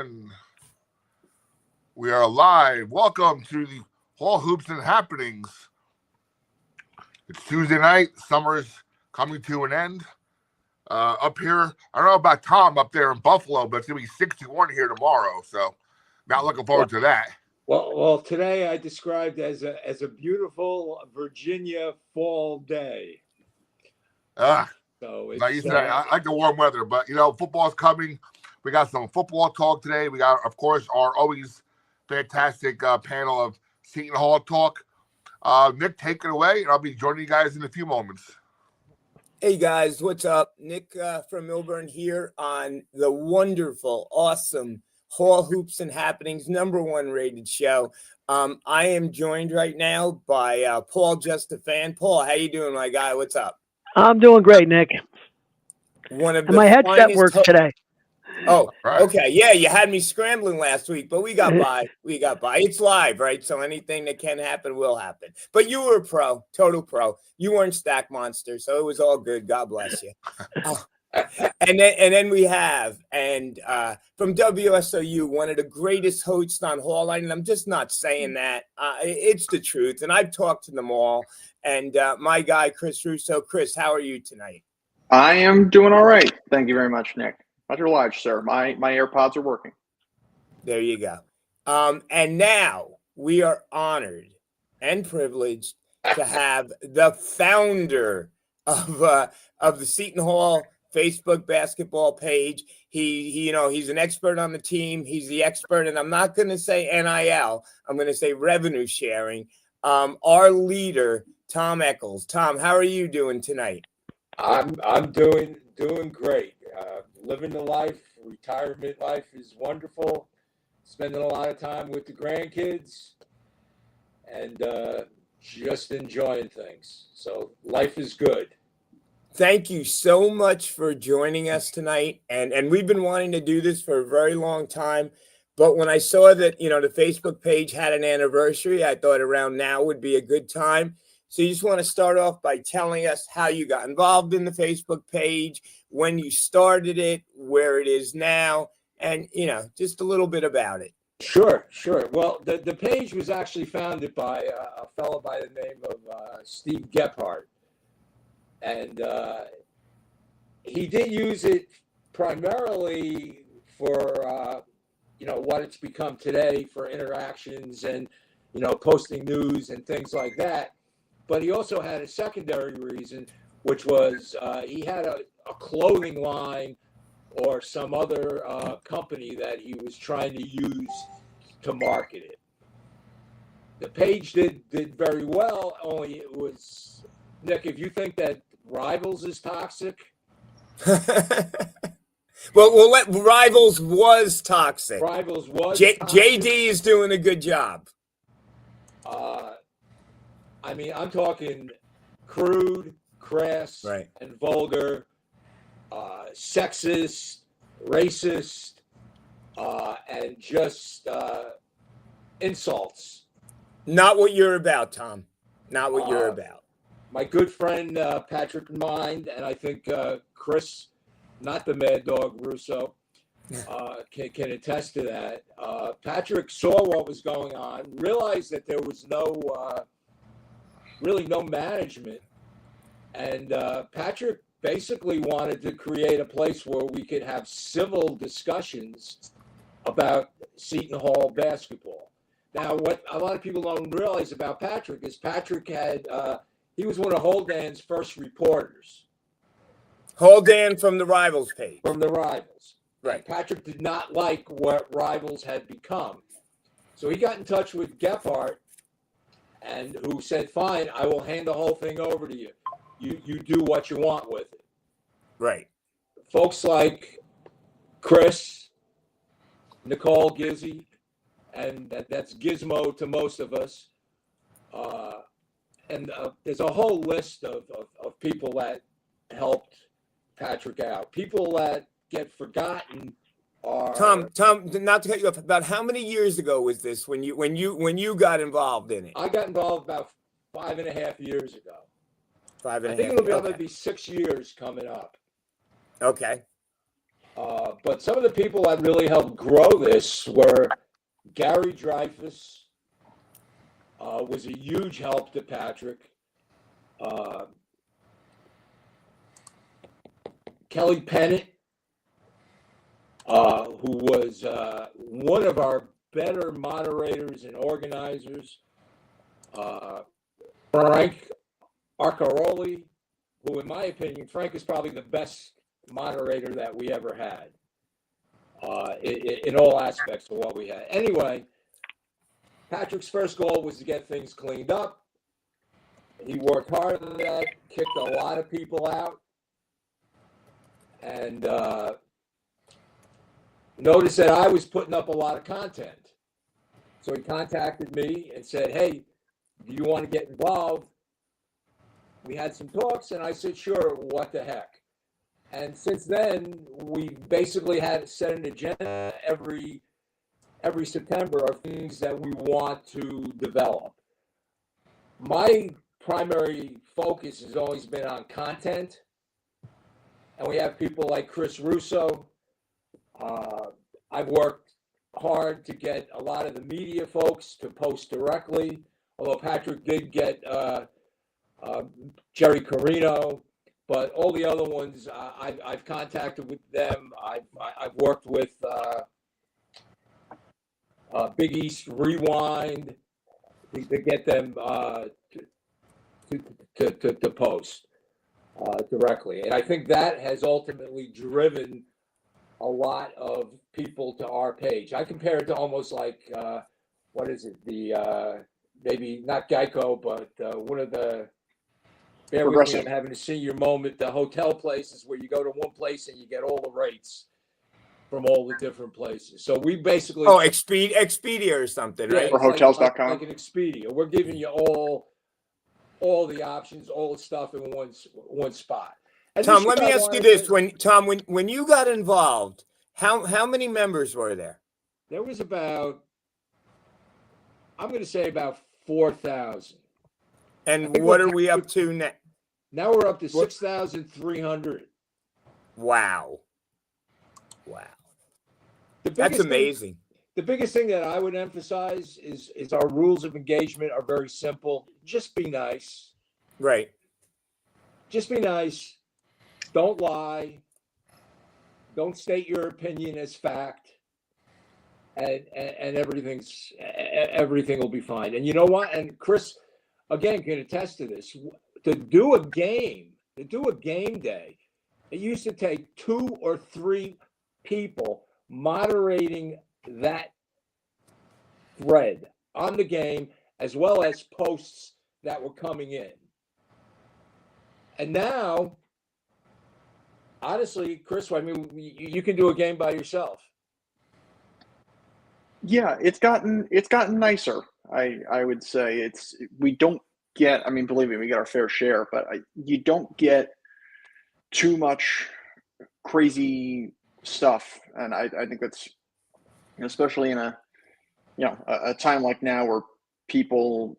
everyone. We are live. Welcome to the Hall Hoops and Happenings. It's Tuesday night. Summer's coming to an end. Up here, I don't know about Tom up there in Buffalo, but it's going to be 61 here tomorrow. So not looking forward to that. Well, today I described as a beautiful Virginia fall day. So it's I like the warm weather, but football's coming. We got some football talk today. We got, of course, our always fantastic panel of Seton Hall talk. Nick, take it away, and I'll be joining you guys in a few moments. Hey guys, what's up? Nick from Milburn here on the wonderful, awesome Hall Hoops and Happenings #1 rated show. I am joined right now by Paul, just a fan. Paul, how you doing, my guy? What's up? I'm doing great, Nick. My headset works today. Oh, right. Okay. Yeah, you had me scrambling last week, but we got by. It's live, right? So anything that can happen will happen. But you were a pro, total pro. You weren't Stack Monster, so it was all good. God bless you. And then we have, from WSOU, one of the greatest hosts on Hall Line, and I'm just not saying that. It's the truth, and I've talked to them all. And my guy, Chris Russo. Chris, how are you tonight? I am doing all right. Thank you very much, Nick. Much obliged, sir. My AirPods are working. There you go. And now we are honored and privileged to have the founder of the Seton Hall Facebook basketball page. He's an expert on the team. He's the expert, and I'm not going to say NIL. I'm going to say revenue sharing. Our leader, Tom Eccles. Tom, how are you doing tonight? I'm doing great. Living the life, retirement life is wonderful. Spending a lot of time with the grandkids and just enjoying things. So life is good. Thank you so much for joining us tonight. And we've been wanting to do this for a very long time. But when I saw that, the Facebook page had an anniversary, I thought around now would be a good time. So you just want to start off by telling us how you got involved in the Facebook page, when you started it, where it is now, and, just a little bit about it. Sure. Well, the page was actually founded by a fellow by the name of Steve Gephardt. And he did use it primarily for, what it's become today for interactions and, posting news and things like that. But he also had a secondary reason, which was he had a clothing line or some other company that he was trying to use to market it. The page did very well, only it was, Nick, if you think that Rivals is toxic. well, Rivals was toxic. Rivals was toxic. JD is doing a good job. I'm talking crude, crass, right, and vulgar, sexist, racist, and just insults. Not what you're about, Tom. Not what you're about. My good friend Patrick Mind, and I think Chris, not the Mad Dog Russo, can attest to that. Patrick saw what was going on, realized that there was really no management, and Patrick basically wanted to create a place where we could have civil discussions about Seton Hall basketball. Now, what a lot of people don't realize about Patrick is Patrick had he was one of Holdan's first reporters. Holdan from the Rivals page. From the Rivals. Right. And Patrick did not like what Rivals had become. So he got in touch with Gephardt, and who said, fine, I will hand the whole thing over to you. You do what you want with it. Right. Folks like Chris, Nicole Gizzy, and that's Gizmo to most of us. And there's a whole list of people that helped Patrick out. People that get forgotten are Tom, not to cut you off, about how many years ago was this when you got involved in it? I got involved about 5.5 years ago. I think it'll be 6 years coming up. Okay. But some of the people that really helped grow this were Gary Dreyfus, was a huge help to Patrick. Kelly Pennant, who was one of our better moderators and organizers. Frank Arcaroli, who, in my opinion, Frank is probably the best moderator that we ever had in all aspects of what we had. Anyway, Patrick's first goal was to get things cleaned up. He worked hard on that, kicked a lot of people out, and noticed that I was putting up a lot of content. So he contacted me and said, "Hey, do you want to get involved?" We had some talks, and I said, "Sure, what the heck." And since then, we basically had set an agenda every September of things that we want to develop. My primary focus has always been on content, and we have people like Chris Russo. I've worked hard to get a lot of the media folks to post directly, although Patrick did get Jerry Carino, but all the other ones I've contacted with them. I've worked with Big East Rewind to get them to post directly, and I think that has ultimately driven a lot of people to our page. I compare it to almost like what is it? The maybe not Geico, but one of the. Bear with me, I'm having a senior moment. The hotel places where you go to one place and you get all the rates from all the different places. So we basically Expedia or something, right? Or hotels.com. Like an Expedia. We're giving you all the options, all the stuff in one spot. And Tom, let me ask you this: when you got involved, how many members were there? There was about, I'm going to say about 4,000. And what are we up to now? Now we're up to 6,300. Wow. That's amazing. The biggest thing that I would emphasize is our rules of engagement are very simple. Just be nice. Right. Just be nice. Don't lie. Don't state your opinion as fact. And everything will be fine. And you know what? And Chris, again, can attest to this. To do a game day, it used to take 2 or 3 people moderating that thread on the game, as well as posts that were coming in. And now, honestly, Chris, I mean, you can do a game by yourself. Yeah, it's gotten nicer. I would say we don't get, I mean, believe me, we get our fair share, but you don't get too much crazy stuff. And I think that's, especially in a time like now where people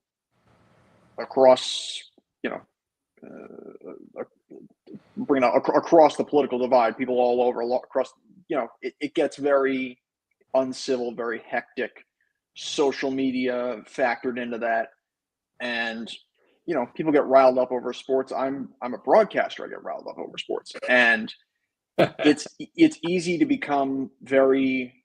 across, across the political divide, people all over across, it gets very uncivil, very hectic. Social media factored into that, and people get riled up over sports. I'm a broadcaster. I get riled up over sports, and it's easy to become very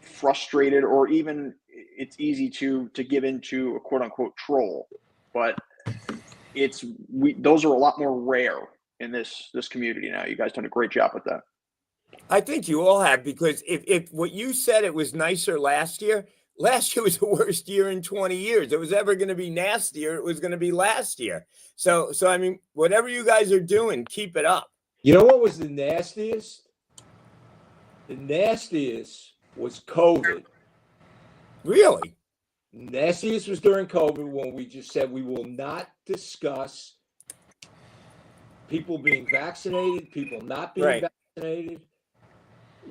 frustrated, or even it's easy to give into a quote unquote troll. But those are a lot more rare in this community now. You guys done a great job with that. I think you all have, because if what you said, it was nicer last year was the worst year in 20 years. It was ever going to be nastier, it was going to be last year. So I mean, whatever you guys are doing, keep it up. You know what was the nastiest? The nastiest was COVID. Really? Nastiest was during COVID, when we just said we will not discuss people being vaccinated, people not being vaccinated.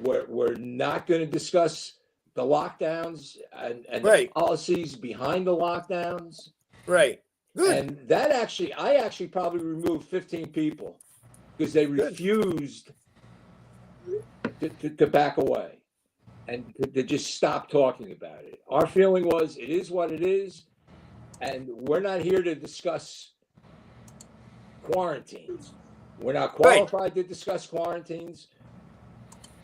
We're not going to discuss the lockdowns and the policies behind the lockdowns. Right. Good. And that I actually probably removed 15 people because they refused to back away and to just stop talking about it. Our feeling was it is what it is, and we're not here to discuss quarantines. We're not qualified to discuss quarantines,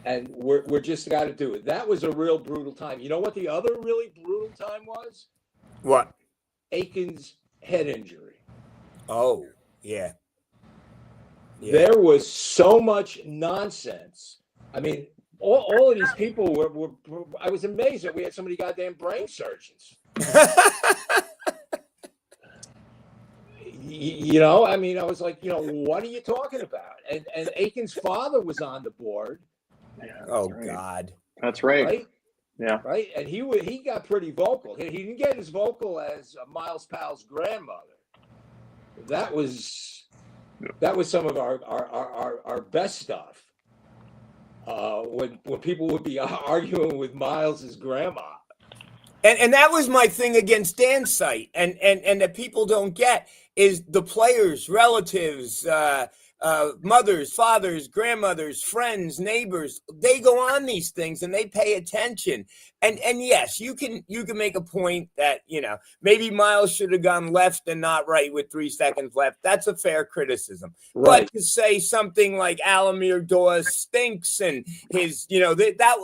and we're just got to do it. That was a real brutal time. You know what the other really brutal time was? What? Aiken's head injury. Oh, yeah. There was so much nonsense. I mean, all of these people were I was amazed that we had so many goddamn brain surgeons. You know, I mean, I was like, you know, what are you talking about? And Aiken's father was on the board. Yeah, right. God. That's right. Right? Yeah. Right? And he got pretty vocal. He didn't get as vocal as Miles Powell's grandmother. That was some of our best stuff. When people would be arguing with Miles's grandma. And that was my thing against Dan's site, and that people don't get is the players, relatives, mothers, fathers, grandmothers, friends, neighbors. They go on these things and they pay attention. And yes, you can make a point that, you know, maybe Miles should have gone left and not right with 3 seconds left. That's a fair criticism. Right. But to say something like Alamir Dawes stinks and his, you know, that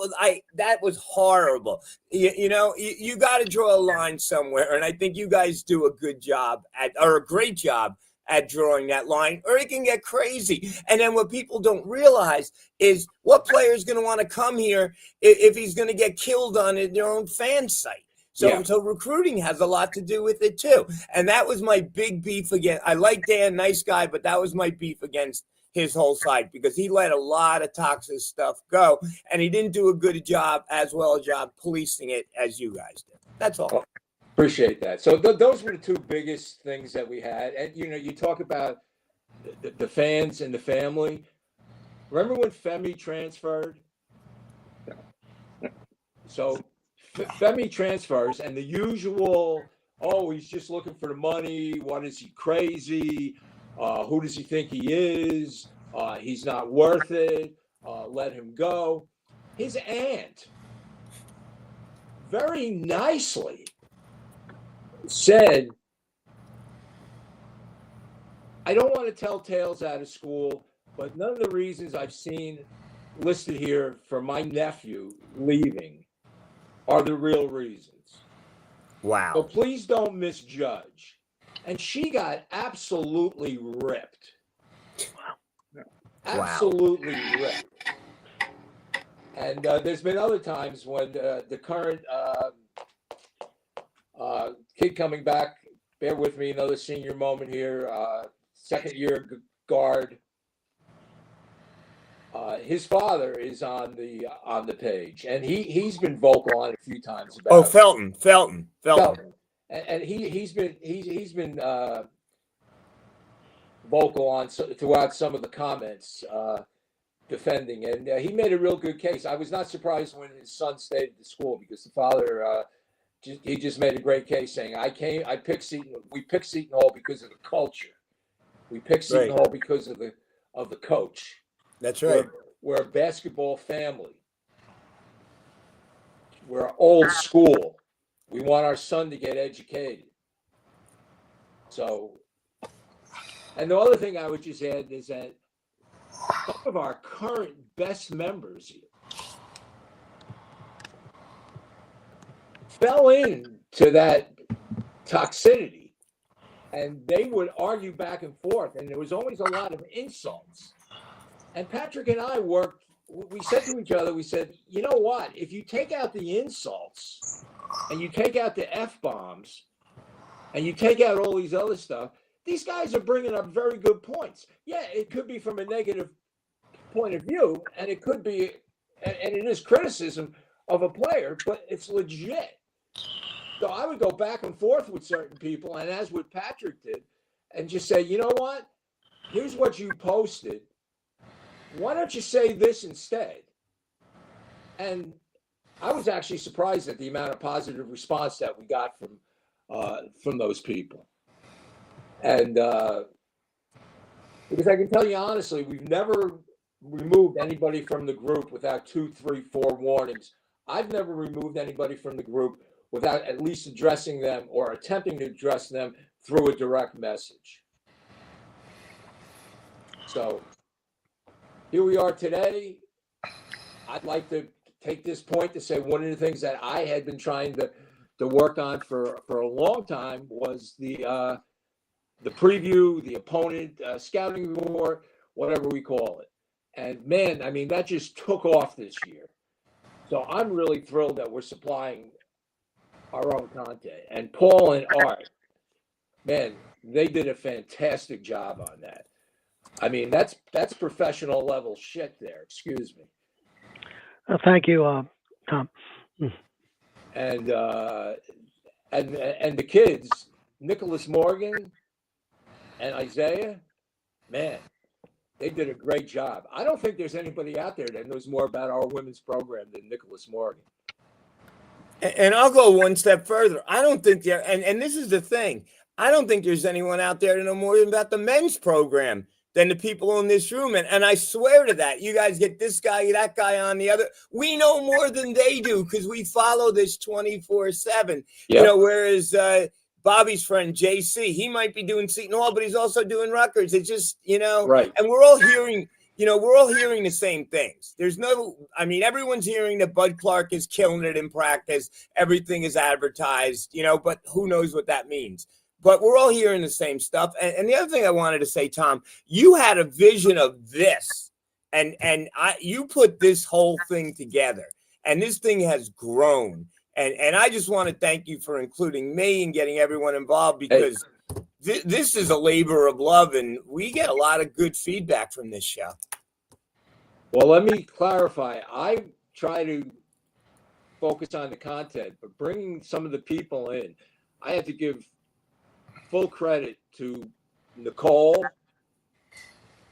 was horrible. You know, you got to draw a line somewhere, and I think you guys do a good job or a great job at drawing that line, or it can get crazy. And then what people don't realize is what player is going to want to come here if he's going to get killed on their own fan site. So recruiting has a lot to do with it too. And that was my big beef again. I like Dan, nice guy, but that was my beef against his whole side because he let a lot of toxic stuff go, and he didn't do as well a job policing it as you guys did. That's all. Appreciate that. So those were the 2 biggest things that we had. And, you know, you talk about the fans and the family. Remember when Femi transferred? So Femi transfers, and the usual, oh, he's just looking for the money. What is he, crazy? Who does he think he is? He's not worth it. Let him go. His aunt very nicely said, I don't want to tell tales out of school, but none of the reasons I've seen listed here for my nephew leaving are the real reasons. Wow. So please don't misjudge. And she got absolutely ripped. Wow. Absolutely ripped. And there's been other times when the current kid coming back, bear with me, another senior moment here, second year guard. His father is on the page, and he's been vocal on it a few times about. Oh, Felton. And he's been vocal on throughout some of the comments defending, and he made a real good case. I was not surprised when his son stayed at the school because the father he just made a great case saying, we picked Seton Hall because of the culture. We picked Seton Hall because of the coach. That's right. We're a basketball family. We're old school. We want our son to get educated. So, and the other thing I would just add is that some of our current best members fell into that toxicity, and they would argue back and forth, and there was always a lot of insults. And Patrick and I we said to each other, we said, you know what, if you take out the insults and you take out the F-bombs and you take out all these other stuff, these guys are bringing up very good points. Yeah, it could be from a negative point of view, and it could be, and it is criticism of a player, but it's legit. So I would go back and forth with certain people, and as what Patrick did, and just say, you know what, here's what you posted. Why don't you say this instead? And I was actually surprised at the amount of positive response that we got from those people. And because I can tell you honestly, we've never removed anybody from the group without 2, 3, 4 warnings. I've never removed anybody from the group without at least addressing them or attempting to address them through a direct message. So here we are today. I'd like to take this point to say one of the things that I had been trying to work on for a long time was the preview, the opponent, scouting report, whatever we call it. And man, I mean, that just took off this year. So I'm really thrilled that we're supplying our own content. And Paul and Art, man, they did a fantastic job on that. I mean, that's professional level shit there. Excuse me. Thank you, Tom. And the kids, Nicholas Morgan and Isaiah, man, they did a great job. I don't think there's anybody out there that knows more about our women's program than Nicholas Morgan. And I'll go one step further. I don't think there, and this is the thing, I don't think there's anyone out there to know more about the men's program than the people in this room. And I swear to that, you guys get this guy, that guy on the other. We know more than they do because we follow this 24/7. You know, whereas Bobby's friend JC, he might be doing Seton Hall, but he's also doing Rutgers. It's just, you know, right. And we're all hearing, you know, we're all hearing the same things. There's no, I mean, everyone's hearing that Bud Clark is killing it in practice. Everything is advertised, you know, but who knows what that means. But we're all hearing the same stuff. And the other thing I wanted to say, Tom, you had a vision of this, and you put this whole thing together, and this thing has grown. And I just want to thank you for including me and getting everyone involved, because this is a labor of love, and we get a lot of good feedback from this show. Well, let me clarify. I try to focus on the content, but bringing some of the people in, I have to give full credit to Nicole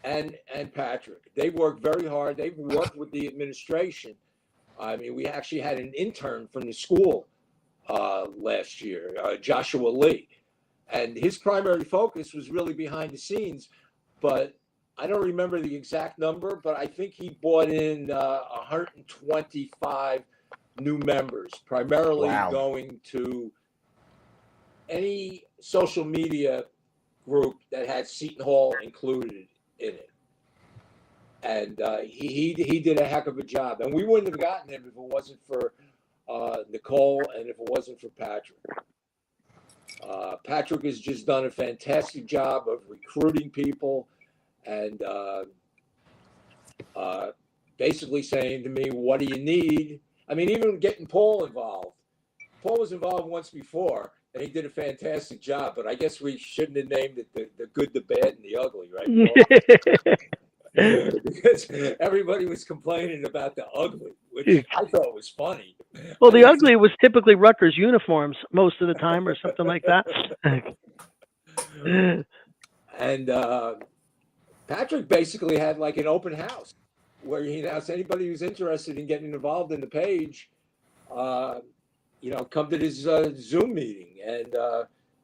and Patrick. They worked very hard. They've worked with the administration. I mean, we actually had an intern from the school last year, Joshua Lee, and his primary focus was really behind the scenes, but I don't remember the exact number, but I think he brought in 125 new members, primarily going to any social media group that had Seton Hall included in it. And he did a heck of a job. And we wouldn't have gotten him if it wasn't for Nicole and if it wasn't for Patrick. Patrick has just done a fantastic job of recruiting people and basically saying to me, what do you need? I mean, even getting Paul involved. Paul was involved once before, and he did a fantastic job. But I guess we shouldn't have named it the good, the bad, and the ugly, right, Paul? Because everybody was complaining about the ugly, which I thought was funny. Well, the ugly was typically Rutgers uniforms most of the time or something like that. And Patrick basically had like an open house where he asked anybody who's interested in getting involved in the page, you know, come to this Zoom meeting. And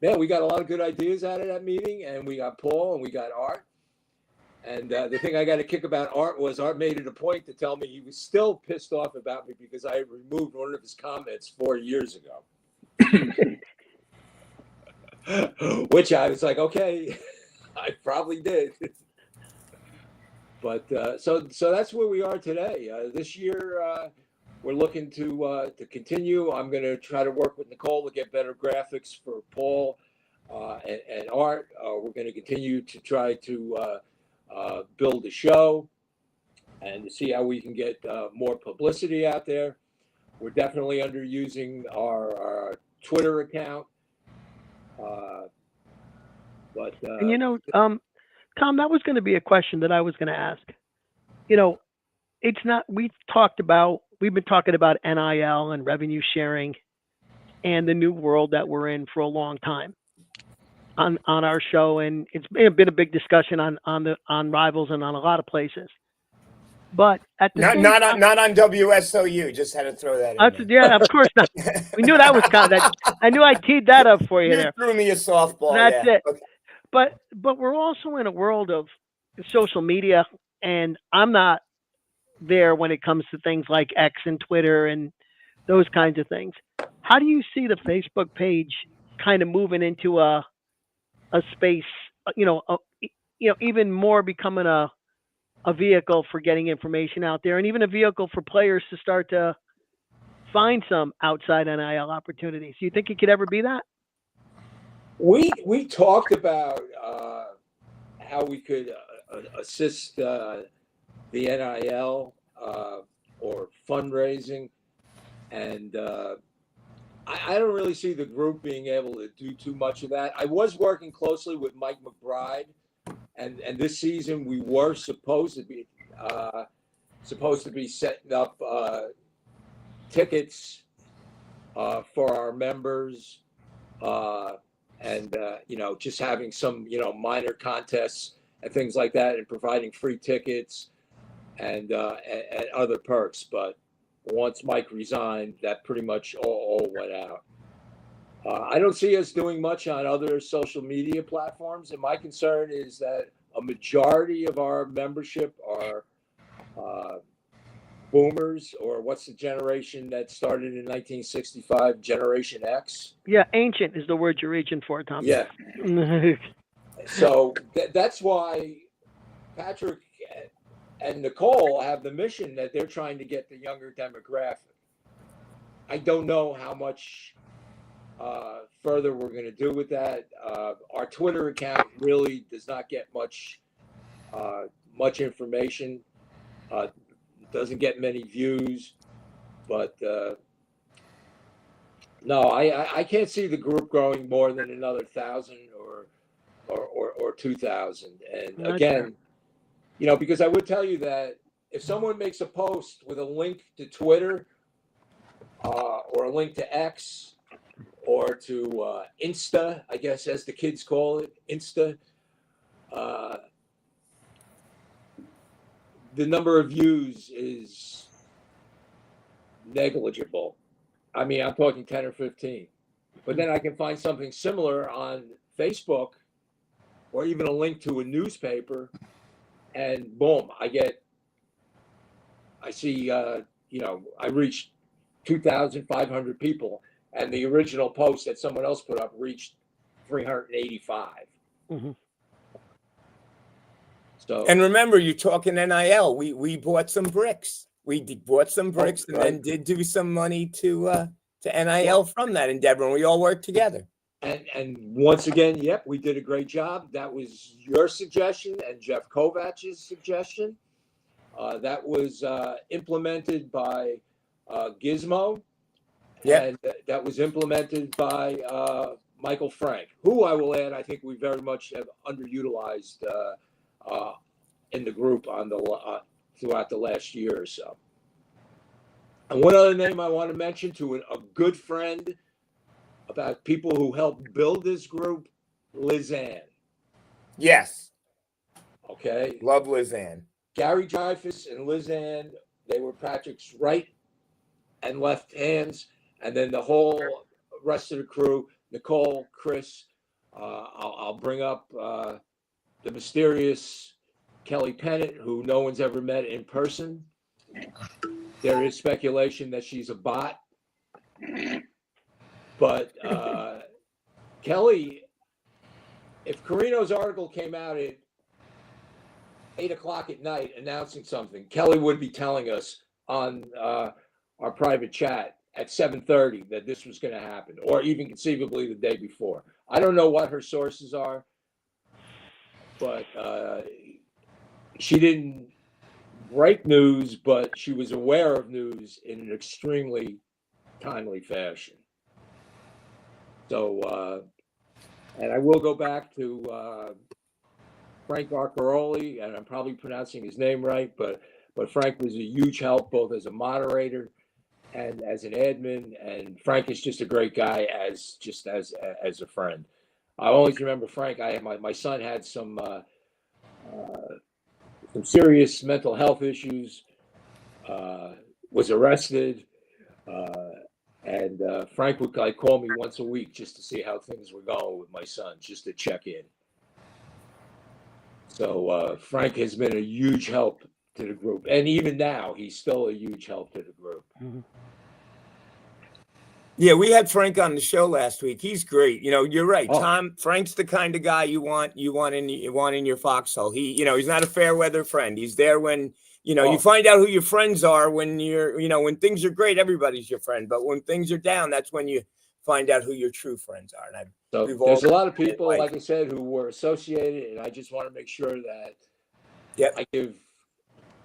man, we got a lot of good ideas out of that meeting. And we got Paul and we got Art. And the thing I got to kick about Art was Art made it a point to tell me he was still pissed off about me because I removed one of his comments 4 years ago. Which I was like, okay, I probably did. But so that's where we are today. This year, we're looking to continue. I'm going to try to work with Nicole to get better graphics for Paul and Art. We're going to continue to try to build a show and to see how we can get more publicity out there. We're definitely underusing our Twitter account. But and you know, Tom, that was going to be a question that I was going to ask. You know, it's not, we've been talking about NIL and revenue sharing and the new world that we're in for a long time on our show. And it's been a big discussion on Rivals and on a lot of places. But at the not on WSOU. Just had to throw that in there. Yeah, of course not. We knew that was coming. I knew I teed that up for you there. Threw me a softball. That's it. Okay. But we're also in a world of social media and I'm not there when it comes to things like X and Twitter and those kinds of things. How do you see the Facebook page kind of moving into a space, even more becoming a vehicle for getting information out there, and even a vehicle for players to start to find some outside NIL opportunities? Do you think it could ever be that? We talked about how we could assist the NIL or fundraising, and I don't really see the group being able to do too much of that. I was working closely with Mike McBride, and this season we were supposed to be setting up tickets for our members, and just having some minor contests and things like that, and providing free tickets and other perks. But once Mike resigned, that pretty much all went out. I don't see us doing much on other social media platforms, and my concern is that a majority of our membership are boomers, or what's the generation that started in 1965, Generation X? Yeah, ancient is the word you're reaching for, Tom. Yeah. So that's why Patrick and Nicole have the mission that they're trying to get the younger demographic. I don't know how much further we're going to do with that. Our Twitter account really does not get much information. Doesn't get many views, but no, I can't see the group growing more than another 1,000 or 2,000. And again, because I would tell you that if someone makes a post with a link to Twitter or a link to X or to Insta, I guess as the kids call it, Insta, the number of views is negligible. I mean, I'm talking 10 or 15. But then I can find something similar on Facebook or even a link to a newspaper, and boom, I reached 2,500 people, and the original post that someone else put up reached 385. Mm-hmm. So, and remember, you're talking NIL. We bought some bricks. We bought some bricks, and then did do some money to NIL from that endeavor, and we all worked together. And once again, yep, we did a great job. That was your suggestion and Jeff Kovach's suggestion. That was implemented by Gizmo. Yeah. And that was implemented by Michael Frank, who I will add, I think we very much have underutilized in the group throughout the last year or so. And one other name I want to mention to a good friend about people who helped build this group, Liz Ann. Yes. Okay. Love Liz Ann. Gary Dreyfus and Liz Ann, they were Patrick's right and left hands. And then the whole rest of the crew, Nicole, Chris, I'll bring up the mysterious Kelly Pennant, who no one's ever met in person. There is speculation that she's a bot. But Kelly, if Carino's article came out at 8:00 at night announcing something, Kelly would be telling us on our private chat at 7:30 that this was going to happen, or even conceivably the day before. I don't know what her sources are, but she didn't break news, but she was aware of news in an extremely timely fashion. So, and I will go back to Frank Arcaroli, and I'm probably pronouncing his name right, but Frank was a huge help both as a moderator and as an admin, and Frank is just a great guy as a friend. I always remember Frank. My son had some serious mental health issues, was arrested, and Frank would call me once a week just to see how things were going with my son, just to check in. So Frank has been a huge help to the group, and even now he's still a huge help to the group. Mhm. Yeah, we had Frank on the show last week. He's great. You're right, Oh. Tom. Frank's the kind of guy you want in your foxhole. He's not a fair weather friend. He's there when you find out who your friends are when when things are great. Everybody's your friend, but when things are down, that's when you find out who your true friends are. And So there's a lot of people, like I said, who were associated, and I just want to make sure that I give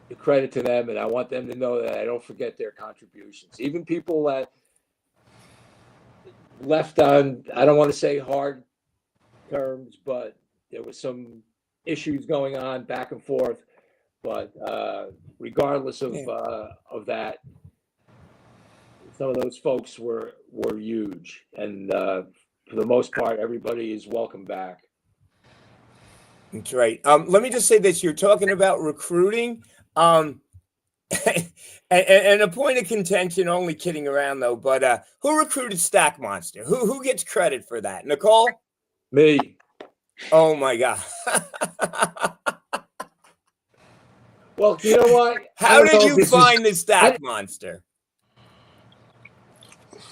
the credit to them, and I want them to know that I don't forget their contributions. Even people that left on, I don't want to say hard terms, but there was some issues going on back and forth. But regardless of that, some of those folks were huge, and for the most part, everybody is welcome back. That's right. Let me just say this: you're talking about recruiting, and a point of contention. Only kidding around though. But who recruited Stack Monster? Who gets credit for that? Nicole? Me. Oh my God. Well, you know what? How did you find the Stack Monster?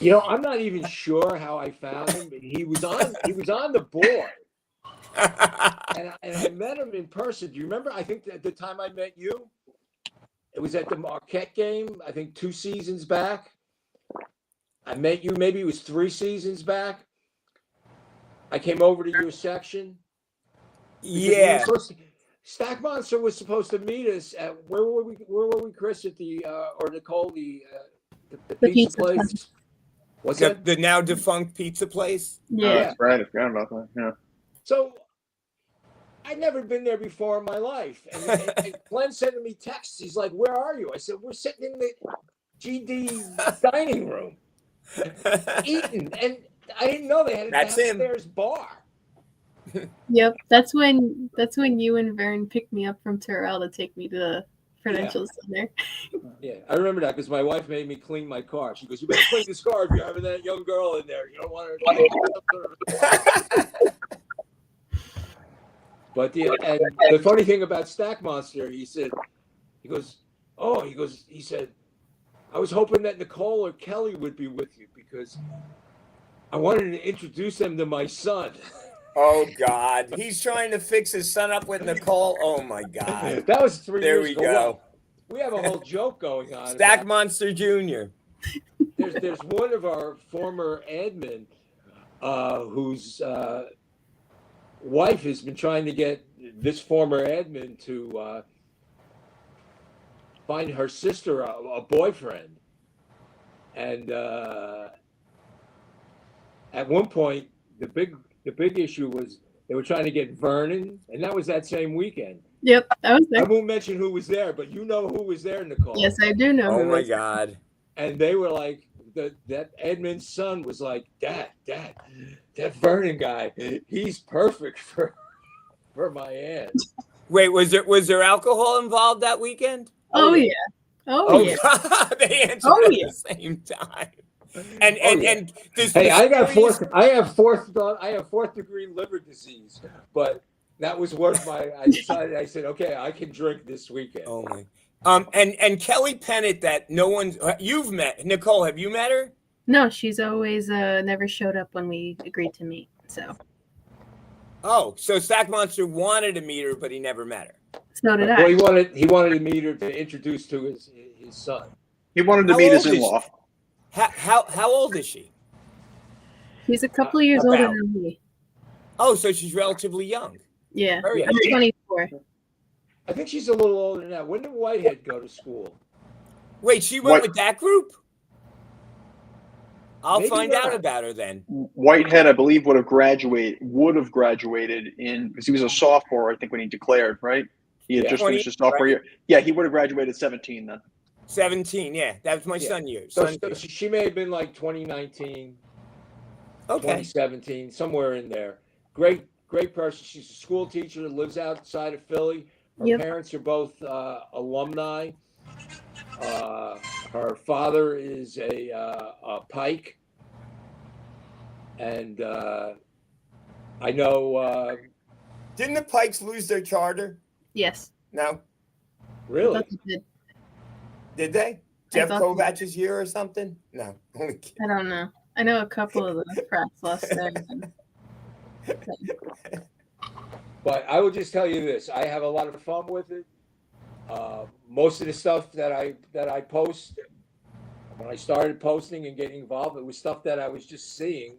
I'm not even sure how I found him. But he was on the board. And I met him in person. Do you remember? I think at the time I met you, it was at the Marquette game, I think 2 seasons back. I met you, maybe it was 3 seasons back. I came over to your section. Yeah. Stack Monster was supposed to meet us at, where were we, Chris? At the, or Nicole, the pizza place? What's that? The now defunct pizza place? Yeah. That's right. I forgot about that. Yeah. So I'd never been there before in my life. And Glenn sending me texts. He's like, "Where are you?" I said, "We're sitting in the GD dining room eating." And I didn't know they had a downstairs bar. Yep. That's when you and Vern picked me up from Terrell to take me to the Prudential Center. Yeah, I remember that because my wife made me clean my car. She goes, "You better clean this car if you're having that young girl in there. You don't want her." But the funny thing about Stack Monster, he said, he said, "I was hoping that Nicole or Kelly would be with you because I wanted to introduce them to my son." Oh God, he's trying to fix his son up with Nicole. Oh my God, that was 3 years ago. There we go. We have a whole joke going on. Stack Monster Jr. There's one of our former admin whose wife has been trying to get this former admin to find her sister a boyfriend, and at one point the big issue was they were trying to get Vernon, and that was that same weekend. Yep, I was there. I won't mention who was there, but you know who was there, Nicole. Yes, I do know. Oh my God. And they were like, that Edmund's son was like, Dad, that Vernon guy, he's perfect for my aunt. Wait, was there alcohol involved that weekend? Oh yeah. Oh yeah. God, they answered at the same time. And hey, I have fourth degree liver disease, but that was worth I decided, I said, okay, I can drink this weekend. Oh my. And Kelly Pennant, that you've met. Nicole, have you met her? No, she's always never showed up when we agreed to meet. So. Oh, so Stack Monster wanted to meet her, but he never met her. So did I. Well, he wanted to meet her to introduce to his son. He wanted to meet his in-law. How old is she? She's a couple of years older than me. Oh, so she's relatively young. Yeah, Very I'm 24. I think she's a little older now. When did Whitehead go to school? Wait, she went with that group? I'll Maybe find not. out about her then. Whitehead, I believe, would have graduated because he was a sophomore, I think, when he declared, right? He had just finished his sophomore year. Yeah, he would have graduated 17 then. 17, yeah. That was my son year. So she may have been like 2019, 2017, somewhere in there. Great person. She's a school teacher, lives outside of Philly. Her parents are both alumni. Her father is a Pike, and I know Didn't the Pikes lose their charter? Yes. No, I Really? thought they did. did they? Jeff thought they- Kovach's year or something? No, only kidding. I don't know. I know a couple of the frats lost there. But I will just tell you this: I have a lot of fun with it. Most of the stuff that I post, when I started posting and getting involved, it was stuff that I was just seeing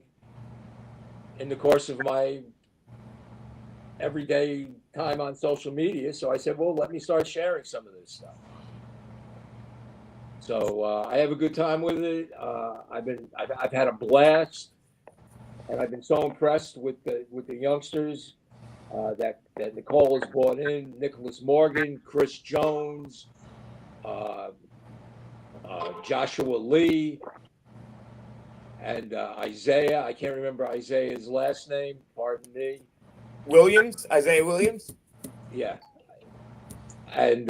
in the course of my everyday time on social media. So I said, well, let me start sharing some of this stuff. So I have a good time with it. I've had a blast, and I've been so impressed with the youngsters that Nicole has brought in: Nicholas Morgan, Chris Jones, Joshua Lee, and Isaiah. I can't remember Isaiah's last name. Pardon me. Williams, Isaiah Williams. Yeah, and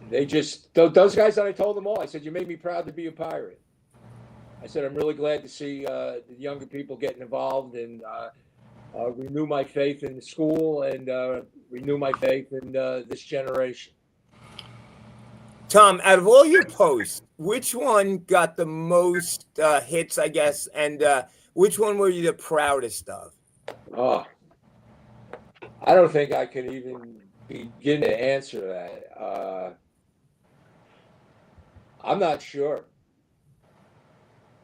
they just those guys that I told them all. I said, "You made me proud to be a Pirate." I said, "I'm really glad to see the younger people getting involved and renew my faith in the school and renew my faith in this generation." Tom, out of all your posts, which one got the most hits, I guess, and which one were you the proudest of? Oh, I don't think I can even begin to answer that. I'm not sure.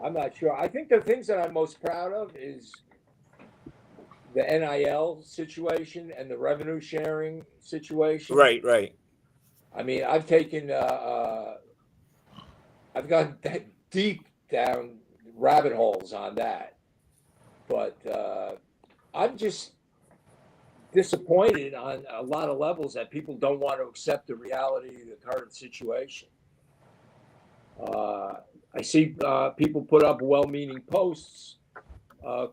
I think the things that I'm most proud of is the NIL situation and the revenue sharing situation. Right. I mean, I've taken, I've gone that deep down rabbit holes on that, but I'm just disappointed on a lot of levels that people don't want to accept the reality of the current situation. I see people put up well-meaning posts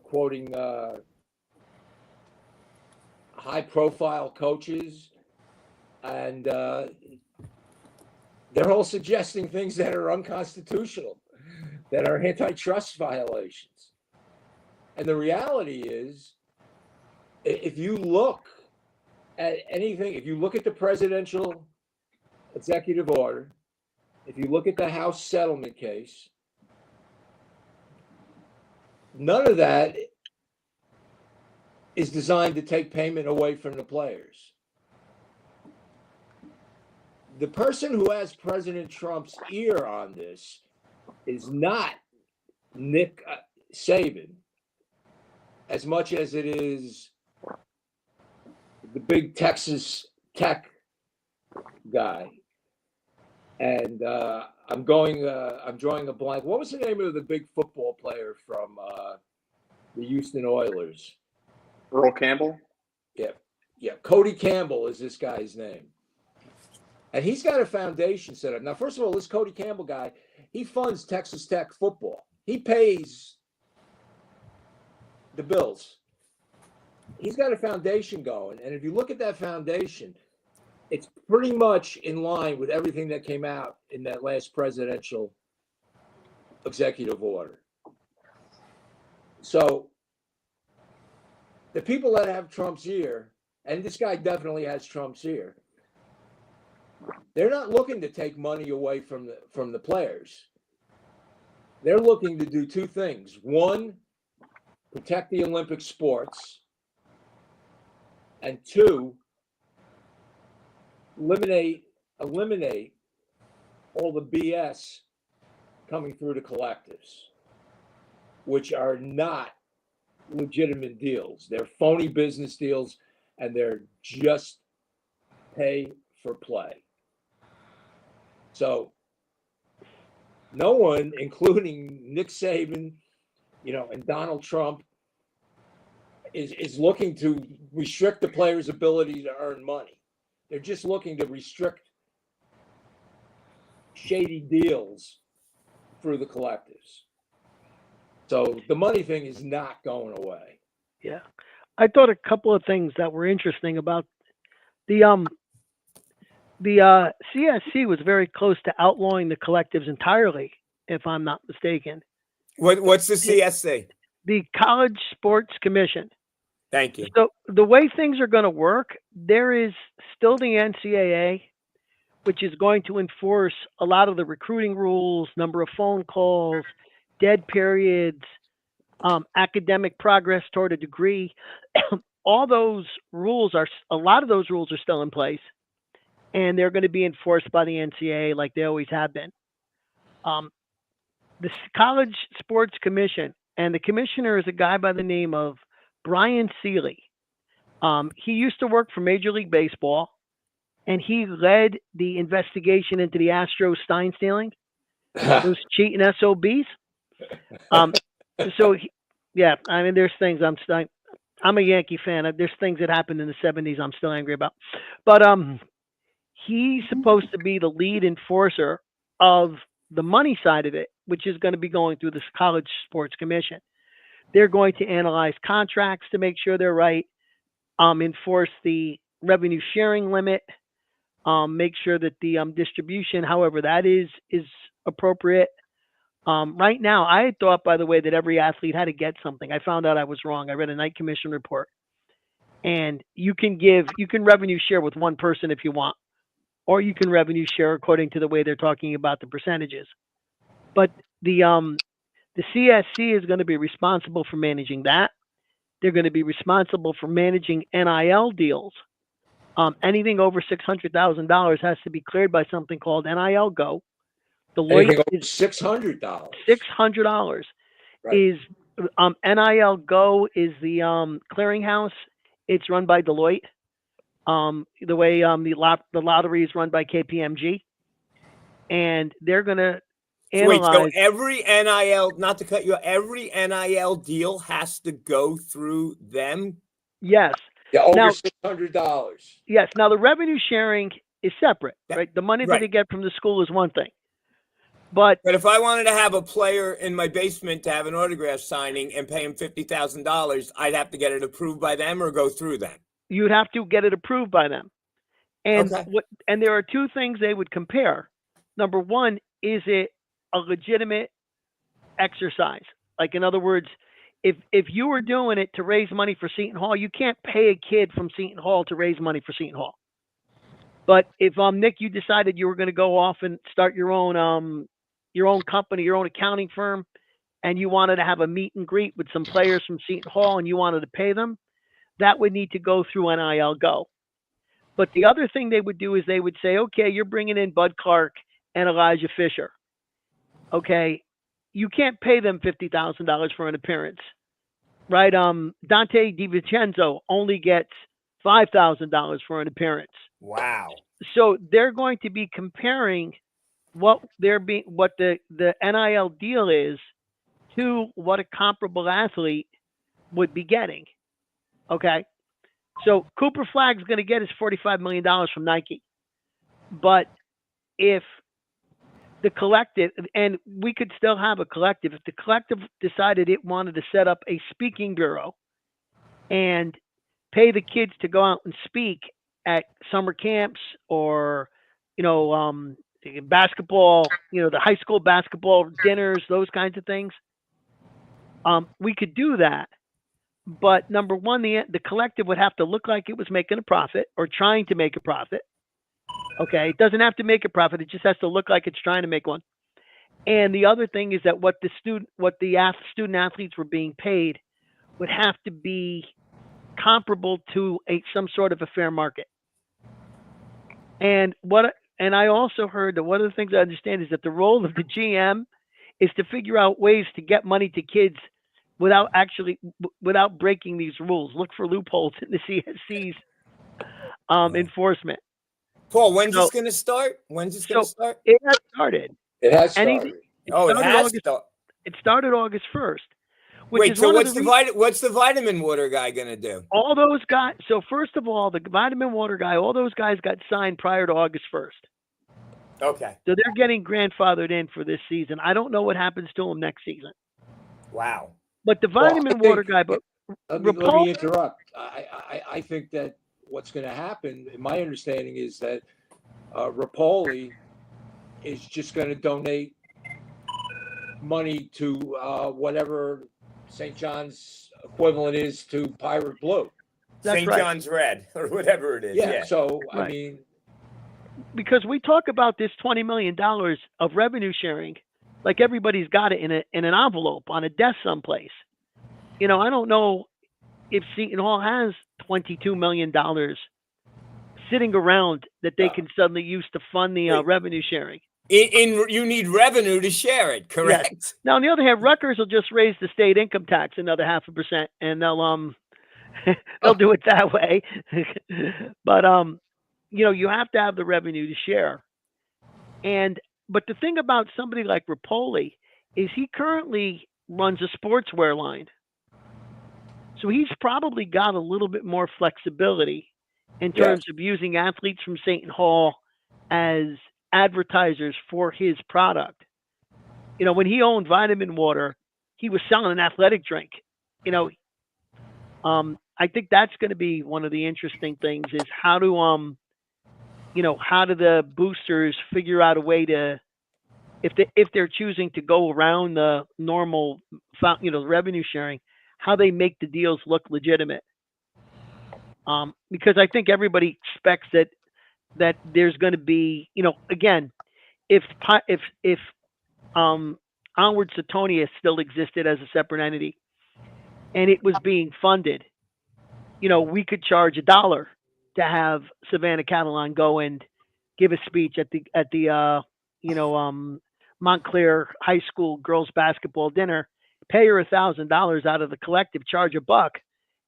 quoting high-profile coaches, and they're all suggesting things that are unconstitutional, that are antitrust violations. And the reality is, if you look at anything, if you look at the presidential executive order, if you look at the House settlement case, none of that is designed to take payment away from the players. The person who has President Trump's ear on this is not Nick Saban, as much as it is the big Texas Tech guy. And I'm drawing a blank. What was the name of the big football player from the Houston Oilers? Earl Campbell? Yeah. Cody Campbell is this guy's name. And he's got a foundation set up. Now, first of all, this Cody Campbell guy, he funds Texas Tech football. He pays the bills. He's got a foundation going. And if you look at that foundation, it's pretty much in line with everything that came out in that last presidential executive order. So the people that have Trump's ear, and this guy definitely has Trump's ear, they're not looking to take money away from the players. They're looking to do two things. One, protect the Olympic sports. And two, eliminate all the BS coming through the collectives, which are not legitimate deals. They're phony business deals, and they're just pay for play. So no one, including Nick Saban, and Donald Trump, is looking to restrict the players' ability to earn money. They're just looking to restrict shady deals through the collectives. So the money thing is not going away. Yeah. I thought a couple of things that were interesting about the CSC was very close to outlawing the collectives entirely, if I'm not mistaken. What's the CSC? The College Sports Commission. Thank you. So the way things are going to work, there is still the NCAA, which is going to enforce a lot of the recruiting rules, number of phone calls, dead periods, academic progress toward a degree. All those rules a lot of those rules are still in place, and they're going to be enforced by the NCAA like they always have been. The College Sports Commission, and the commissioner is a guy by the name of Brian Seeley. He used to work for Major League Baseball, and he led the investigation into the Astros Stein stealing, those cheating SOBs. Yeah, I mean, there's things I'm a Yankee fan. There's things that happened in the 70s I'm still angry about. But he's supposed to be the lead enforcer of the money side of it, which is going to be going through this College Sports Commission. They're going to analyze contracts to make sure they're right, enforce the revenue sharing limit, make sure that the distribution, however that is appropriate. Right now, I had thought, by the way, that every athlete had to get something. I found out I was wrong. I read a Knight Commission report, and you can revenue share with one person if you want, or you can revenue share according to the way they're talking about the percentages. But the CSC is going to be responsible for managing that. They're going to be responsible for managing NIL deals. Anything over $600,000 has to be cleared by something called NIL Go. Deloitte is $600. $600 is NIL Go is the clearinghouse. It's run by Deloitte. The way the lottery is run by KPMG, and they're going to analyze. Wait, so every NIL, not to cut you off, every NIL deal has to go through them? Yes. Yeah, over $600. Yes. Now the revenue sharing is separate, right? The money that they get from the school is one thing. But if I wanted to have a player in my basement to have an autograph signing and pay him $50,000, I'd have to get it approved by them or go through them. You'd have to get it approved by them. And and there are two things they would compare. Number one, is it a legitimate exercise? Like, in other words, if you were doing it to raise money for Seton Hall, you can't pay a kid from Seton Hall to raise money for Seton Hall. But if Nick, you decided you were going to go off and start your own company, your own accounting firm, and you wanted to have a meet and greet with some players from Seton Hall and you wanted to pay them, that would need to go through NIL Go. But the other thing they would do is they would say, okay, you're bringing in Bud Clark and Elijah Fisher. Okay, you can't pay them $50,000 for an appearance, right? Dante DiVincenzo only gets $5,000 for an appearance. Wow. So they're going to be comparing what the NIL deal is to what a comparable athlete would be getting. Okay. So Cooper Flagg's going to get his $45 million from Nike. But if the collective, and we could still have a collective, if the collective decided it wanted to set up a speaking bureau and pay the kids to go out and speak at summer camps or, basketball, the high school basketball dinners, those kinds of things, we could do that. But number one, the collective would have to look like it was making a profit or trying to make a profit. Okay, it doesn't have to make a profit; it just has to look like it's trying to make one. And the other thing is that what the student athletes were being paid would have to be comparable to some sort of a fair market. And I also heard that one of the things I understand is that the role of the GM is to figure out ways to get money to kids without breaking these rules. Look for loopholes in the CSC's enforcement. Paul, when's this going to start? When's this going to start? It has started. It has started. It started August 1st. Wait, so what's the vitamin water guy going to do? All those guys. So first of all, the vitamin water guy, all those guys got signed prior to August 1st. Okay. So they're getting grandfathered in for this season. I don't know what happens to them next season. Wow. But the vitamin water guy, let me interrupt. I think that what's going to happen, my understanding is that Rapoli is just going to donate money to whatever St. John's equivalent is to Pirate Blue. That's St. right. John's Red or whatever it is. Yeah. So I Right. mean, Because we talk about this $20 million of revenue sharing, like everybody's got it in an envelope on a desk someplace. I don't know if Seton Hall has $22 million sitting around that they can suddenly use to fund the revenue sharing. You need revenue to share it, correct? Yes. Now, on the other hand, Rutgers will just raise the state income tax another 0.5%, and they'll do it that way. But you have to have the revenue to share. But the thing about somebody like Rapoli is he currently runs a sportswear line. So he's probably got a little bit more flexibility in terms of using athletes from Seton Hall as advertisers for his product. When he owned Vitamin Water, he was selling an athletic drink. I think that's going to be one of the interesting things is how do the boosters figure out a way to, if they're choosing to go around the normal, revenue sharing, how they make the deals look legitimate. Because I think everybody expects that there's going to be, again, if Onward Setonia still existed as a separate entity and it was being funded, we could charge $1 to have Savannah Catalan go and give a speech at the Montclair High School girls basketball dinner, pay her $1,000 out of the collective, charge $1,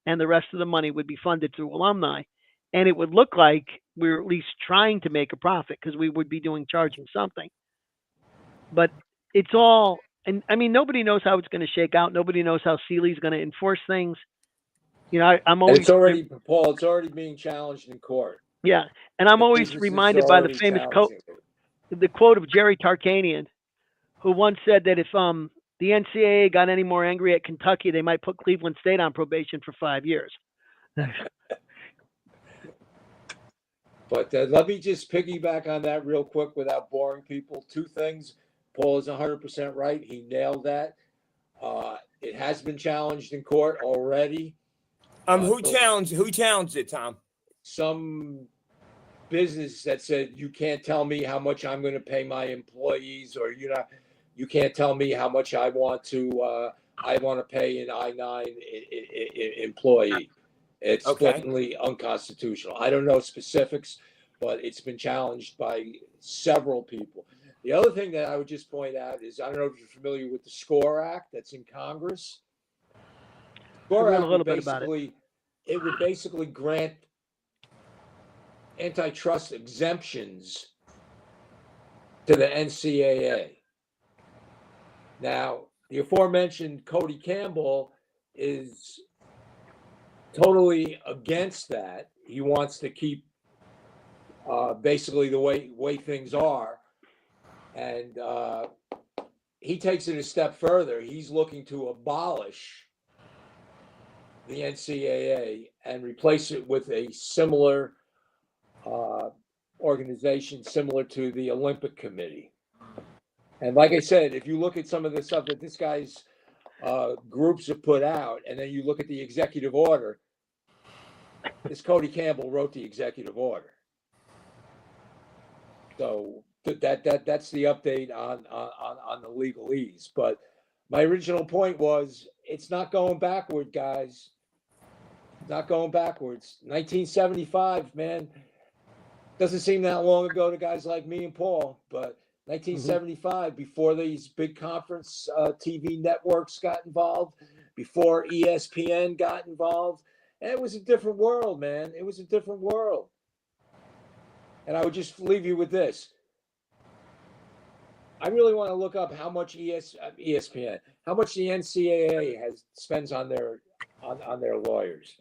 and the rest of the money would be funded through alumni. And it would look like we're at least trying to make a profit because we would be charging something. But it's all, and I mean, nobody knows how it's going to shake out. Nobody knows how Sealy's going to enforce things. I'm always. It's already, Paul, it's already being challenged in court. Yeah. And I'm always reminded by the famous the quote of Jerry Tarkanian, who once said that if the NCAA got any more angry at Kentucky, they might put Cleveland State on probation for 5 years. But let me just piggyback on that real quick without boring people. 2 things. Paul is 100% right. He nailed that. It has been challenged in court already. Who challenged it, Tom? Some business that said you can't tell me how much I'm going to pay my employees, or you can't tell me how much I want to pay an I-9 employee. It's blatantly unconstitutional. I don't know specifics, but it's been challenged by several people. The other thing that I would just point out is, I don't know if you're familiar with the SCORE Act that's in Congress. SCORE Act it would basically grant antitrust exemptions to the NCAA. Now, the aforementioned Cody Campbell is totally against that. He wants to keep basically the way things are. And he takes it a step further. He's looking to abolish the NCAA and replace it with a similar organization similar to the Olympic Committee. And like I said, if you look at some of the stuff that this guy's groups have put out, and then you look at the executive order, this Cody Campbell wrote the executive order. So that's the update on the legalese. But my original point was, it's not going backward, guys. Not going backwards. 1975, man. Doesn't seem that long ago to guys like me and Paul, but 1975, before these big conference TV networks got involved, before ESPN got involved, and it was a different world, man. It was a different world. And I would just leave you with this. I really want to look up how much ESPN, how much the NCAA spends on their lawyers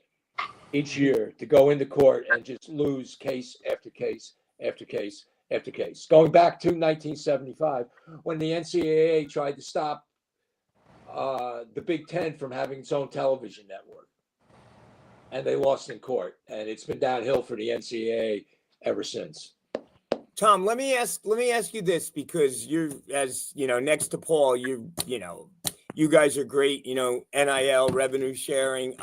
each year to go into court and just lose case after case after case after case. Going back to 1975, when the NCAA tried to stop the Big Ten from having its own television network, and they lost in court, and it's been downhill for the NCAA ever since. Tom, let me ask you this, because you're, as you know, next to Paul, You guys are great, you know, NIL revenue sharing.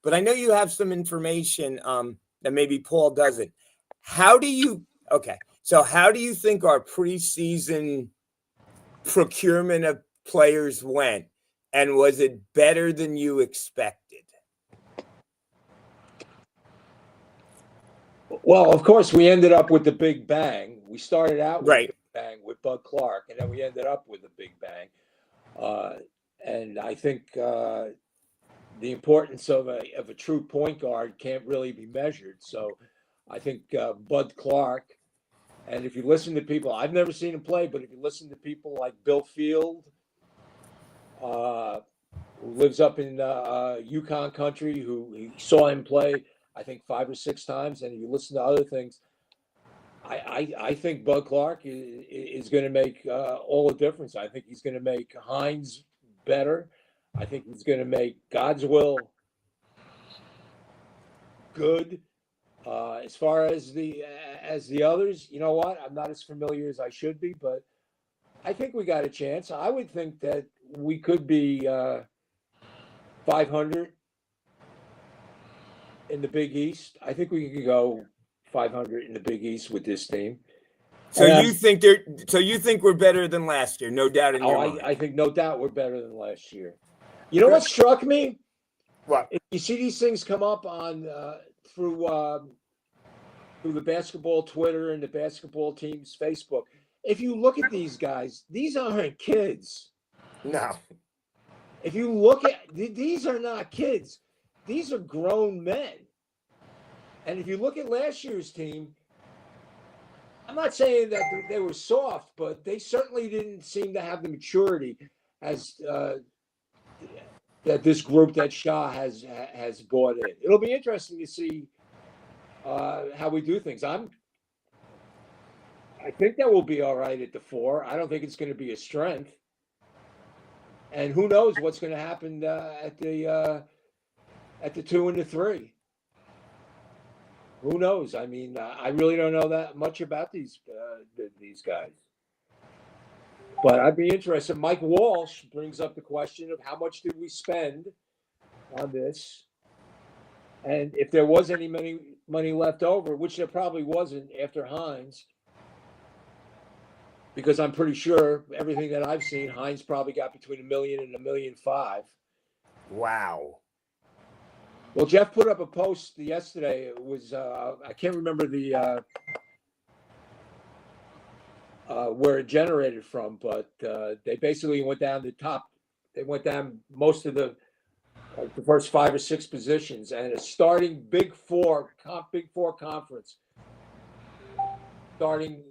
But I know you have some information that maybe Paul doesn't. How do you think our preseason procurement of players went? And was it better than you expected? Well, of course, we ended up with the big bang. We started out with Right. the big bang with Bud Clark, and then we ended up with the big bang. And I think the importance of a true point guard can't really be measured. So I think Bud Clark, and if you listen to people, I've never seen him play, but if you listen to people like Bill Field, who lives up in Yukon country, who he saw him play, I think 5 or 6 times, and if you listen to other things, I think Bud Clark is going to make all the difference. I think he's going to make Hines better. I think he's going to make Godswill good. As far as the others, you know what? I'm not as familiar as I should be, but I think we got a chance. I would think that we could be 500 in the Big East. I think we could go 500 in the Big East with this team. So you think we're better than last year, no doubt in your mind. I think no doubt we're better than last year. You know what struck me? What? If you see these things come up on through the basketball Twitter and the basketball team's Facebook, if you look at these guys, these aren't kids. No. If you look at these are not kids. These are grown men. And if you look at last year's team, I'm not saying that they were soft, but they certainly didn't seem to have the maturity as that this group that Shah has brought in. It'll be interesting to see how we do things. I think that we'll be all right at the 4. I don't think it's going to be a strength. And who knows what's going to happen at the 2 and the 3. Who knows? I mean, I really don't know that much about these guys. But I'd be interested. Mike Walsh brings up the question of how much did we spend on this? And if there was any money left over, which there probably wasn't after Hines, because I'm pretty sure everything that I've seen, Hines probably got between $1 million and $1.5 million. Wow. Well, Jeff put up a post yesterday. It was I can't remember the where it generated from, but they basically went down the top. They went down most of the first 5 or 6 positions, and a starting Big Four conference, starting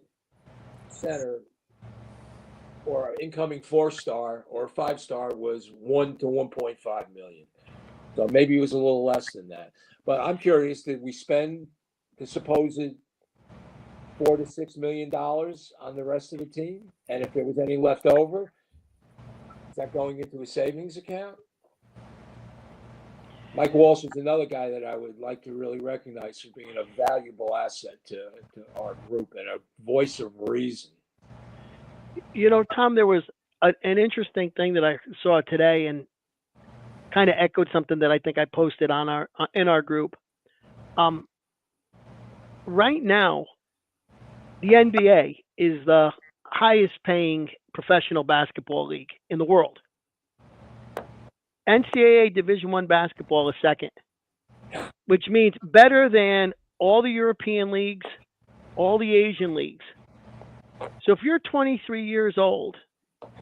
center or incoming 4-star or 5-star was $1 to $1.5 million. So maybe it was a little less than that. But I'm curious, did we spend the supposed $4 to $6 million on the rest of the team? And if there was any left over, is that going into a savings account? Mike Walsh is another guy that I would like to really recognize for being a valuable asset to our group and a voice of reason. You know, Tom, there was an interesting thing that I saw today and kind of echoed something that I think I posted on in our group. Right now, the NBA is the highest paying professional basketball league in the world. NCAA Division I basketball is second, which means better than all the European leagues, all the Asian leagues. So if you're 23 years old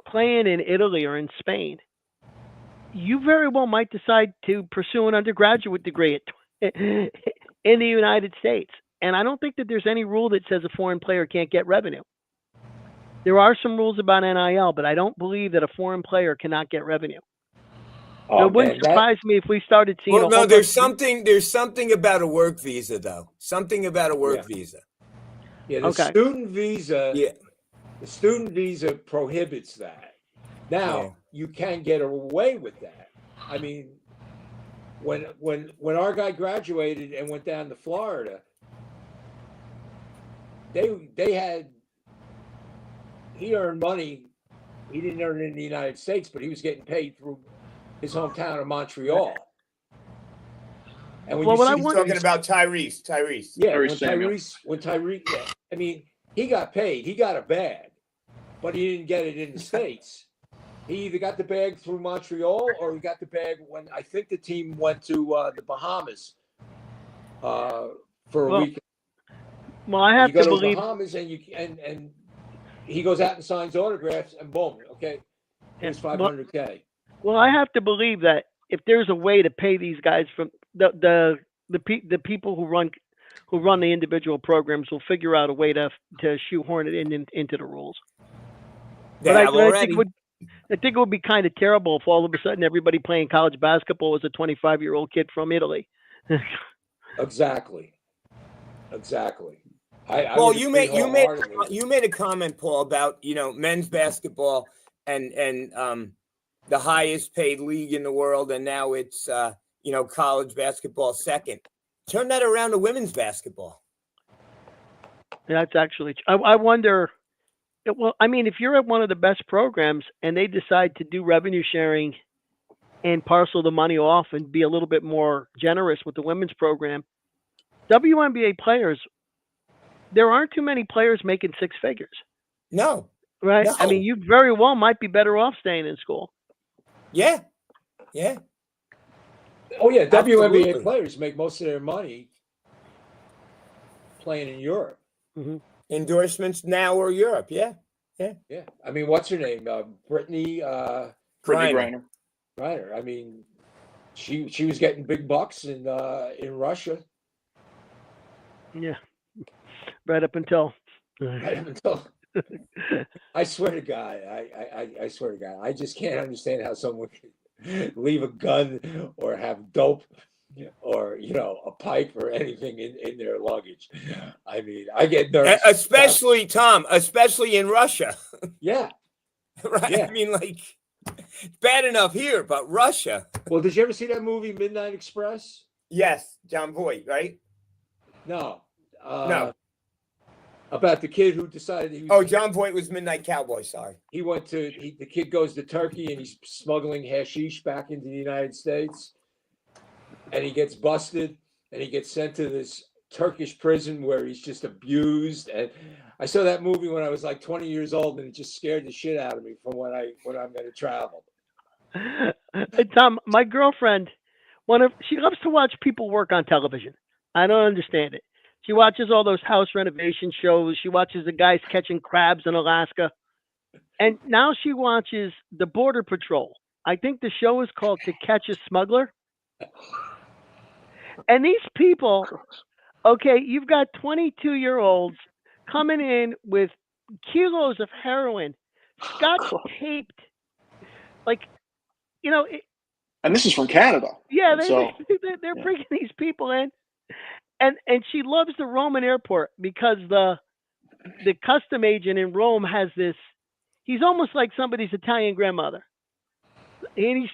playing in Italy or in Spain, you very well might decide to pursue an undergraduate degree in the United States. And I don't think that there's any rule that says a foreign player can't get revenue. There are some rules about NIL, but I don't believe that a foreign player cannot get revenue. So it wouldn't surprise me if we started seeing. Well, no, there's something about a work visa, though. Something about a work visa. Yeah, the student visa. Yeah, the student visa prohibits that. Now you can get away with that. I mean, when our guy graduated and went down to Florida, he earned money He didn't earn it in the United States, but he was getting paid through his hometown of Montreal. And when Well, you what see I He's want- talking about Tyrese. yeah, Tyrese Samuel. when Tyrese, yeah, I mean, he got paid, he got a bag, but he didn't get it in the States. He either got the bag through Montreal or he got the bag when I think the team went to the Bahamas for a week. Well, I You have go to to believe. Bahamas and he goes out and signs autographs and boom, okay, here's $500K. Well, I have to believe that if there's a way to pay these guys from the people who run the individual programs will figure out a way to shoehorn it into the rules. They But have already. I think it would be kind of terrible if all of a sudden everybody playing college basketball was a 25-year-old kid from Italy. Exactly. Well, you made a comment, Paul, about men's basketball and the highest paid league in the world, and now it's college basketball second. Turn that around to women's basketball. That's actually. I wonder. Well, I mean, if you're at one of the best programs and they decide to do revenue sharing and parcel the money off and be a little bit more generous with the women's program, WNBA players, there aren't too many players making six figures. No. Right? No. I mean, you very well might be better off staying in school. Yeah. Oh, yeah. Absolutely. WNBA players make most of their money playing in Europe. Mm-hmm. Endorsements now or Europe. Yeah. I mean, what's her name? Brittany Griner. Griner. I mean, she was getting big bucks in Russia. Yeah. Right up until. I swear to God, I swear to God, I just can't understand how someone can leave a gun or have dope or a pipe or anything in their luggage. I mean, I get nervous. Especially Tom, especially in Russia. Yeah. Right. Yeah. I mean, like, bad enough here, but Russia. Well, did you ever see that movie Midnight Express? Yes, John Voight, right? No. No. About the kid who decided he was. Oh, John Voight was Midnight Cowboy. Sorry. The kid goes to Turkey and he's smuggling hashish back into the United States. And he gets busted and he gets sent to this Turkish prison where he's just abused. And I saw that movie when I was like 20 years old and it just scared the shit out of me from when I'm going to travel. Tom, my girlfriend, she loves to watch people work on television. I don't understand it. She watches all those house renovation shows. She watches the guys catching crabs in Alaska. And now she watches the Border Patrol. I think the show is called To Catch a Smuggler. And these people, okay, you've got 22-year-olds coming in with kilos of heroin, scotch taped, and this is from Canada. Yeah, they're bringing these people in. And she loves the Roman airport because the custom agent in Rome has this. He's almost like somebody's Italian grandmother, and he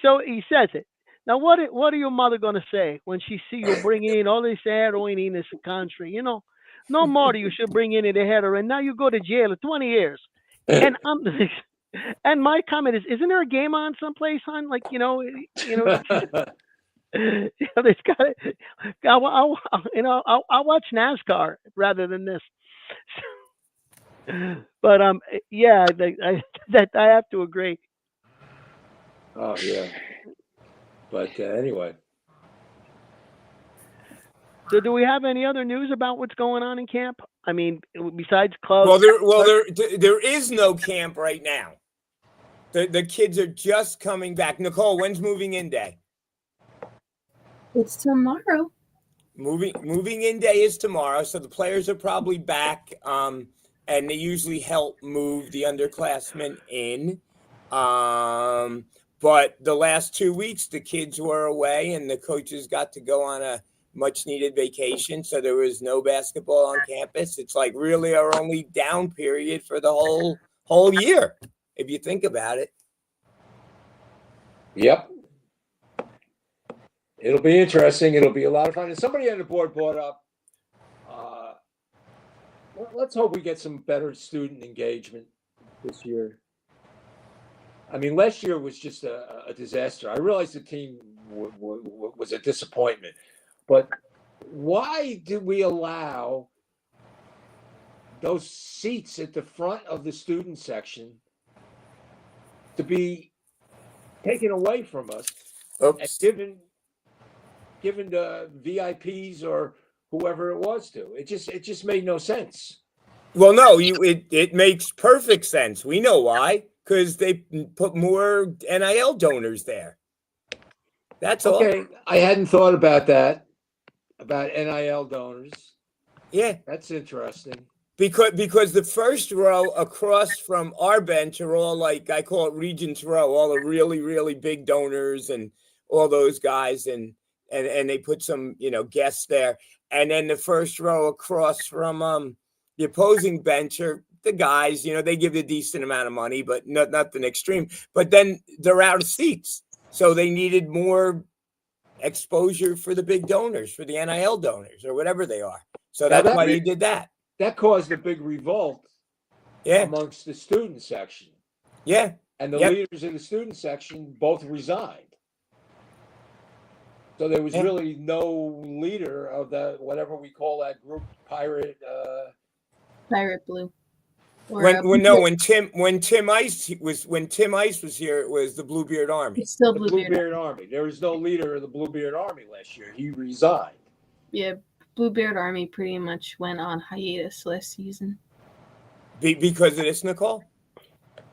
says it. Now, what are your mother gonna say when she see you bringing in all this heroin in this country? No more you should bring in the heroin. Now you go to jail 20 years. And and my comment is, isn't there a game on someplace, hon? There's got it. I'll watch NASCAR rather than this. But yeah, I have to agree. Oh yeah. But anyway. So, do we have any other news about what's going on in camp? I mean, besides clubs. Well, there is no camp right now. The kids are just coming back. Nicole, when's moving in day? It's tomorrow. Moving in day is tomorrow, so the players are probably back, and they usually help move the underclassmen in. But the last 2 weeks, the kids were away, and the coaches got to go on a much-needed vacation, so there was no basketball on campus. It's like really our only down period for the whole year, if you think about it. Yep. It'll be interesting. It'll be a lot of fun. And somebody on the board brought up, let's hope we get some better student engagement this year. I mean, last year was just a disaster. I realized the team was a disappointment, but why did we allow those seats at the front of the student section to be taken away from us and Oops. given to VIPs or whoever it was to? It just made no sense. Well, no, it makes perfect sense. We know why, because they put more NIL donors there. That's all. Okay, I hadn't thought about that, about NIL donors. Yeah, That's interesting. because the first row across from our bench are all like, I call it Regents Row, all the really, really big donors and all those guys, and they put some, guests there. And then the first row across from the opposing bench are the guys, they give a decent amount of money, but nothing extreme. But then they're out of seats. So they needed more exposure for the big donors, for the NIL donors or whatever they are. So that's why they did that. That caused a big revolt amongst the student section. Yeah. And the leaders in the student section both resigned. So there was really no leader of that, whatever we call that group, Pirate Blue. When Tim Ice was here, it was the Bluebeard Army. It's still the Bluebeard Army. There was no leader of the Bluebeard Army last year. He resigned. Yeah, Bluebeard Army pretty much went on hiatus last season. Because of this, Nicole?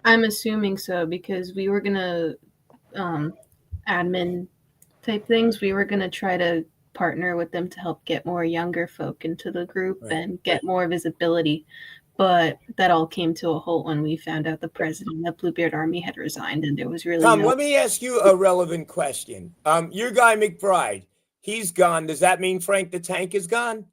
I'm assuming so, because we were gonna admin type things. We were gonna try to partner with them to help get more younger folk into the group and get more visibility. But that all came to a halt when we found out the president of Bluebeard Army had resigned, and there was really Tom, let me ask you a relevant question. Your guy McBride, he's gone. Does that mean Frank the Tank is gone?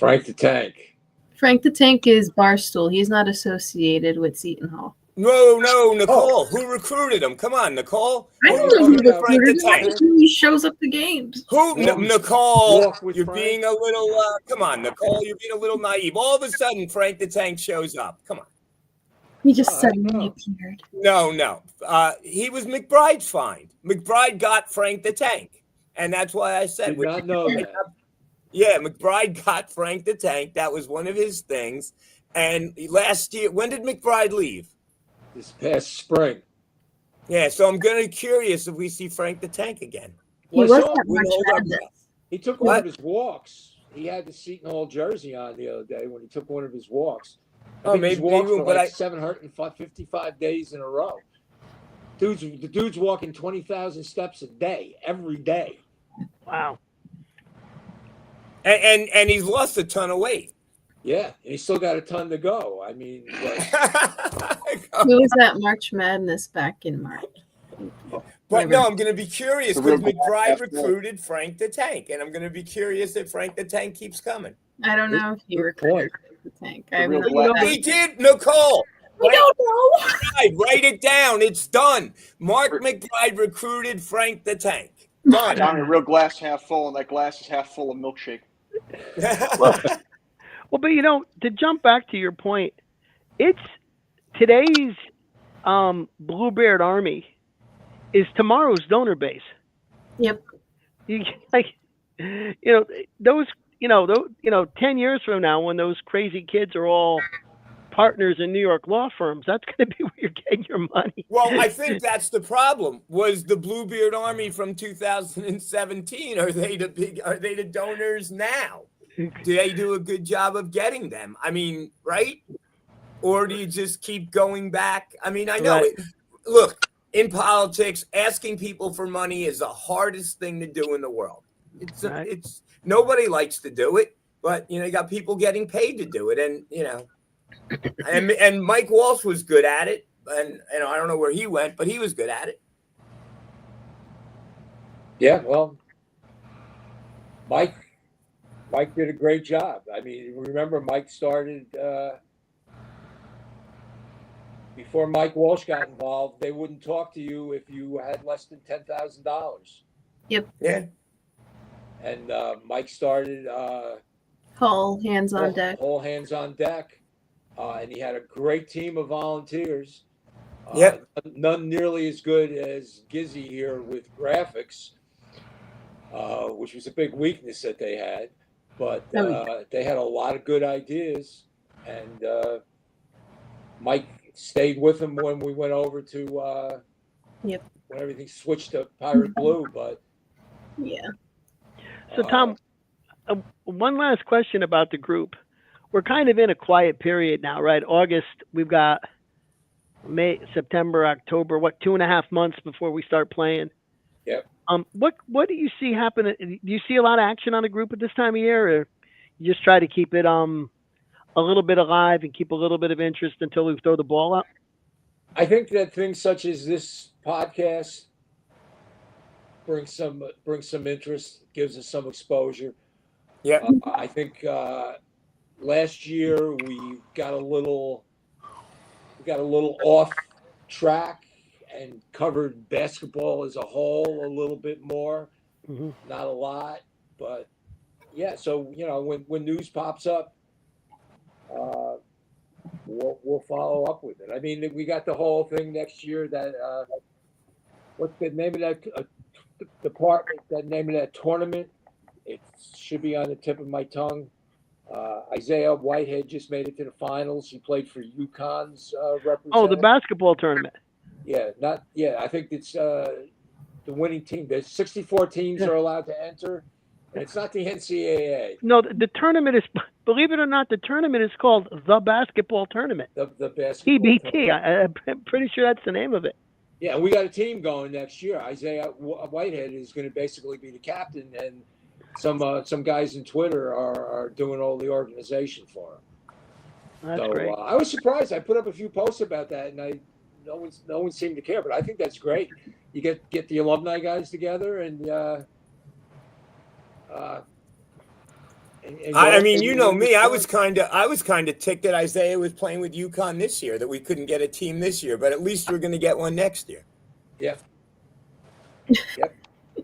Frank the Tank. Frank the Tank is Barstool. He's not associated with Seton Hall. No, Nicole. Who recruited him? Come on, Nicole. I don't know who recruited him. He shows up to games. Who? Nicole, you're being a little, come on, Nicole, you're being a little naive. All of a sudden, Frank the Tank shows up. Come on. He just suddenly appeared. No. He was McBride's find. McBride got Frank the Tank. And that's why I said. Did not know that. Yeah, McBride got Frank the Tank. That was one of his things. And last year, when did McBride leave? This past spring. Yeah, so I'm going to be curious if we see Frank the Tank again. He He took one of his walks. He had the Seton Hall jersey on the other day when he took one of his walks. Maybe for like 755 days in a row. The dude's walking 20,000 steps a day, every day. Wow. And he's lost a ton of weight. Yeah, and he's still got a ton to go. I mean, who was that March Madness back in March? But no, I'm going to be curious because McBride recruited Frank the Tank, and I'm going to be curious if Frank the Tank keeps coming. I don't know if he recruited Frank the Tank. He did, Nicole. I don't know. Write it down. It's done. Mark McBride recruited Frank the Tank. Done. Down a real glass half full, and that glass is half full of milkshake. Well, but to jump back to your point, it's today's Bluebeard Army is tomorrow's donor base. Yep. Those 10 years from now, when those crazy kids are all partners in New York law firms, that's going to be where you're getting your money. Well, I think that's the problem. Was the Bluebeard Army from 2017? Are they the donors now? Do they do a good job of getting them? I mean, right? Or do you just keep going back? I mean, I know. Right. Look, in politics, asking people for money is the hardest thing to do in the world. It's nobody likes to do it, but you got people getting paid to do it, and and Mike Walsh was good at it, and I don't know where he went, but he was good at it. Yeah, well, Mike did a great job. I mean, remember Mike started before Mike Walsh got involved. They wouldn't talk to you if you had less than $10,000. Yep. Yeah. And Mike started All hands on deck. All hands on deck. and he had a great team of volunteers. Yep. None nearly as good as Gizzy here with graphics, which was a big weakness that they had. But they had a lot of good ideas, and Mike stayed with them when we went over to when everything switched to Pirate Blue. But Yeah. So, Tom, one last question about the group. We're kind of in a quiet period now, right? August, we've got May, September, October, 2.5 months before we start playing. Yep. What do you see happening? Do you see a lot of action on the group at this time of year, or you just try to keep it a little bit alive and keep a little bit of interest until we throw the ball up? I think that things such as this podcast bring some interest, gives us some exposure. Yep. I think last year we got a little off track and covered basketball as a whole a little bit more. Mm-hmm. Not a lot, but yeah. So when news pops up, we'll follow up with it. I mean, we got the whole thing next year. That what's the name of that name of that tournament? It should be on the tip of my tongue. Isaiah Whitehead just made it to the finals. He played for UConn's representative. Oh, the basketball tournament. Yeah, I think it's the winning team. There's 64 teams are allowed to enter, and it's not the NCAA. No, the tournament is, believe it or not, the tournament is called the basketball tournament. The basketball TBT. tournament. I'm pretty sure that's the name of it. Yeah, we got a team going next year. Isaiah Whitehead is going to basically be the captain, and some guys in Twitter are doing all the organization for him. That's great. I was surprised. I put up a few posts about that, and no one seemed to care. But I think that's great. You get the alumni guys together, and I mean, you know me. I was kind of ticked that Isaiah was playing with UConn this year, that we couldn't get a team this year, but at least we're going to get one next year. Yeah. Yep.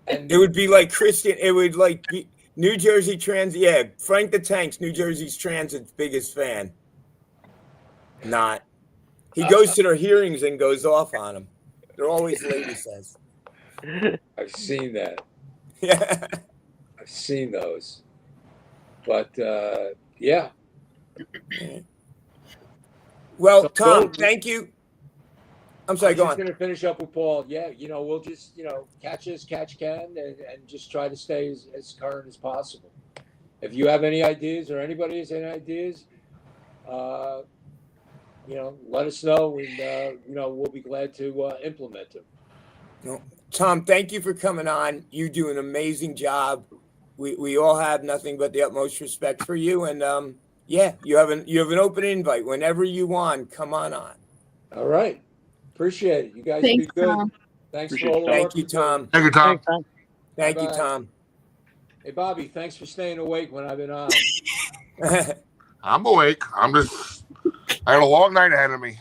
And it would be like Christian. It would like be New Jersey Transit. Yeah, Frank the Tank's New Jersey's Transit's biggest fan. Not. He goes to their hearings and goes off on them. They're always late, he says. I've seen that. Yeah. I've seen those. But yeah. Well, So, Tom, thank you. I'm sorry, go on. I'm just going to finish up with Paul. Yeah, we'll just, catch as catch can and just try to stay as current as possible. If you have any ideas or anybody has any ideas, let us know, and we'll be glad to implement them. No. Tom, thank you for coming on. You do an amazing job. We all have nothing but the utmost respect for you, and you have an open invite whenever you want. Come on. All right, appreciate it. You guys Thanks, be good. Tom. Thanks Appreciate for all the Thank work you, do. Tom. Thank you, Tom. Thanks, Tom. Thank you, Bye-bye. Tom. Hey, Bobby, thanks for staying awake when I've been on. I'm awake. I had a long night ahead of me.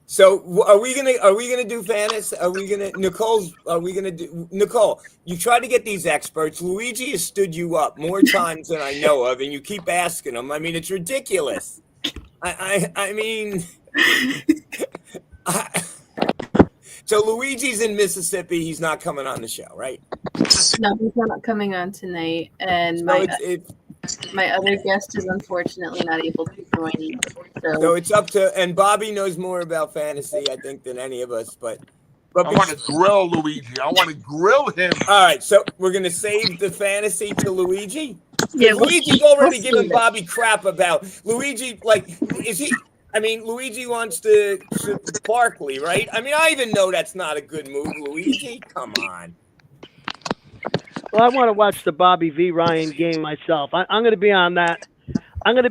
So are we gonna do fantasy? Nicole, you try to get these experts. Luigi has stood you up more times than I know of, and you keep asking them. I mean, it's ridiculous. I mean, so Luigi's in Mississippi. He's not coming on the show, right? No, he's not coming on tonight, and my other guest is unfortunately not able to join you. So it's up to, and Bobby knows more about fantasy, I think, than any of us. But I want to grill Luigi. I want to grill him. All right, so we're gonna save the fantasy to Luigi. Yeah, Luigi's already giving Bobby crap about Luigi. Like, is he? I mean, Luigi wants to Barkley, right? I mean, I even know that's not a good move, Luigi. Come on. Well, I want to watch the Bobby V. Ryan game myself. I'm going to be on that. I'm not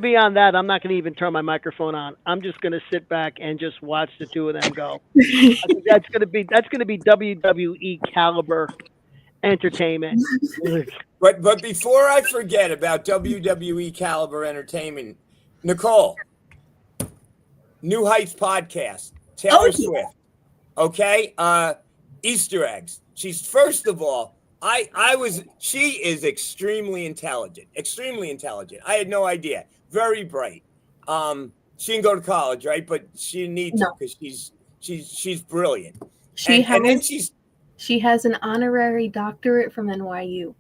going to even turn my microphone on. I'm just going to sit back and just watch the two of them go. I think that's going to be WWE caliber entertainment. But before I forget about WWE caliber entertainment, Nicole, New Heights podcast, Taylor Swift, okay? Easter eggs. She's, first of all, she is extremely intelligent. I had no idea. very bright. She didn't go to college, right? But she needs to No. because she's brilliant. She And then she has an honorary doctorate from NYU.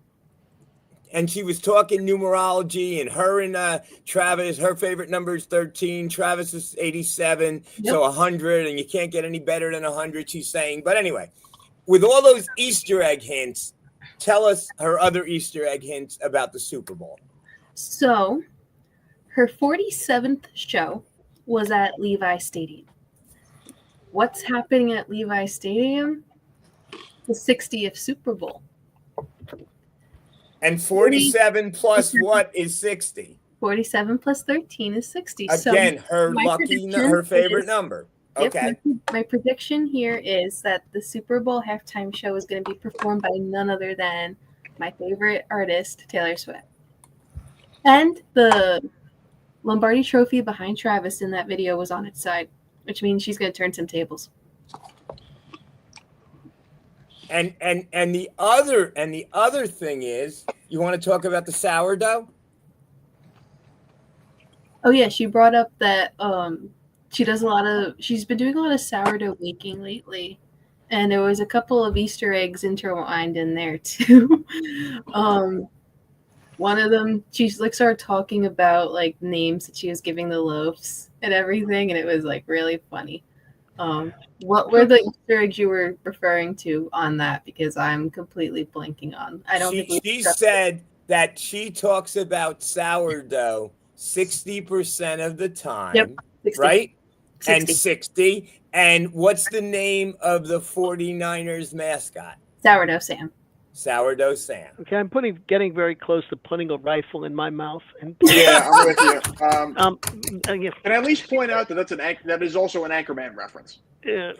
And she was talking numerology, and her and Travis, her favorite number is 13. Travis is 87, so 100, and you can't get any better than 100, she's saying. But anyway, with all those Easter egg hints, tell us her other Easter egg hints about the Super Bowl. So, her 47th show was at Levi Stadium. What's happening at Levi Stadium? The 60th Super Bowl. And 47 plus what is 60? 47 plus 13 is 60. Again, so her favorite number. Okay. Yep, my prediction here is that the Super Bowl halftime show is going to be performed by none other than my favorite artist, Taylor Swift. And the Lombardi Trophy behind Travis in that video was on its side, which means she's going to turn some tables. And the other thing is, you want to talk about the sourdough? Oh yeah, she brought up that she's been doing a lot of sourdough baking lately, and there was a couple of Easter eggs intertwined in there too. One of them, she started talking about like names that she was giving the loaves and everything, and it was like really funny. What were the Easter eggs you were referring to on that? Because I'm completely blanking on. I don't think she said that she talks about sourdough 60% of the time. Yep, 60. Right? 60. And 60. And what's the name of the 49ers mascot? Sourdough Sam. Sourdough Sam. Okay, I'm getting very close to putting a rifle in my mouth. And Yeah, I'm with you. yeah. Can I at least point out that that is also an Anchorman reference? Yeah.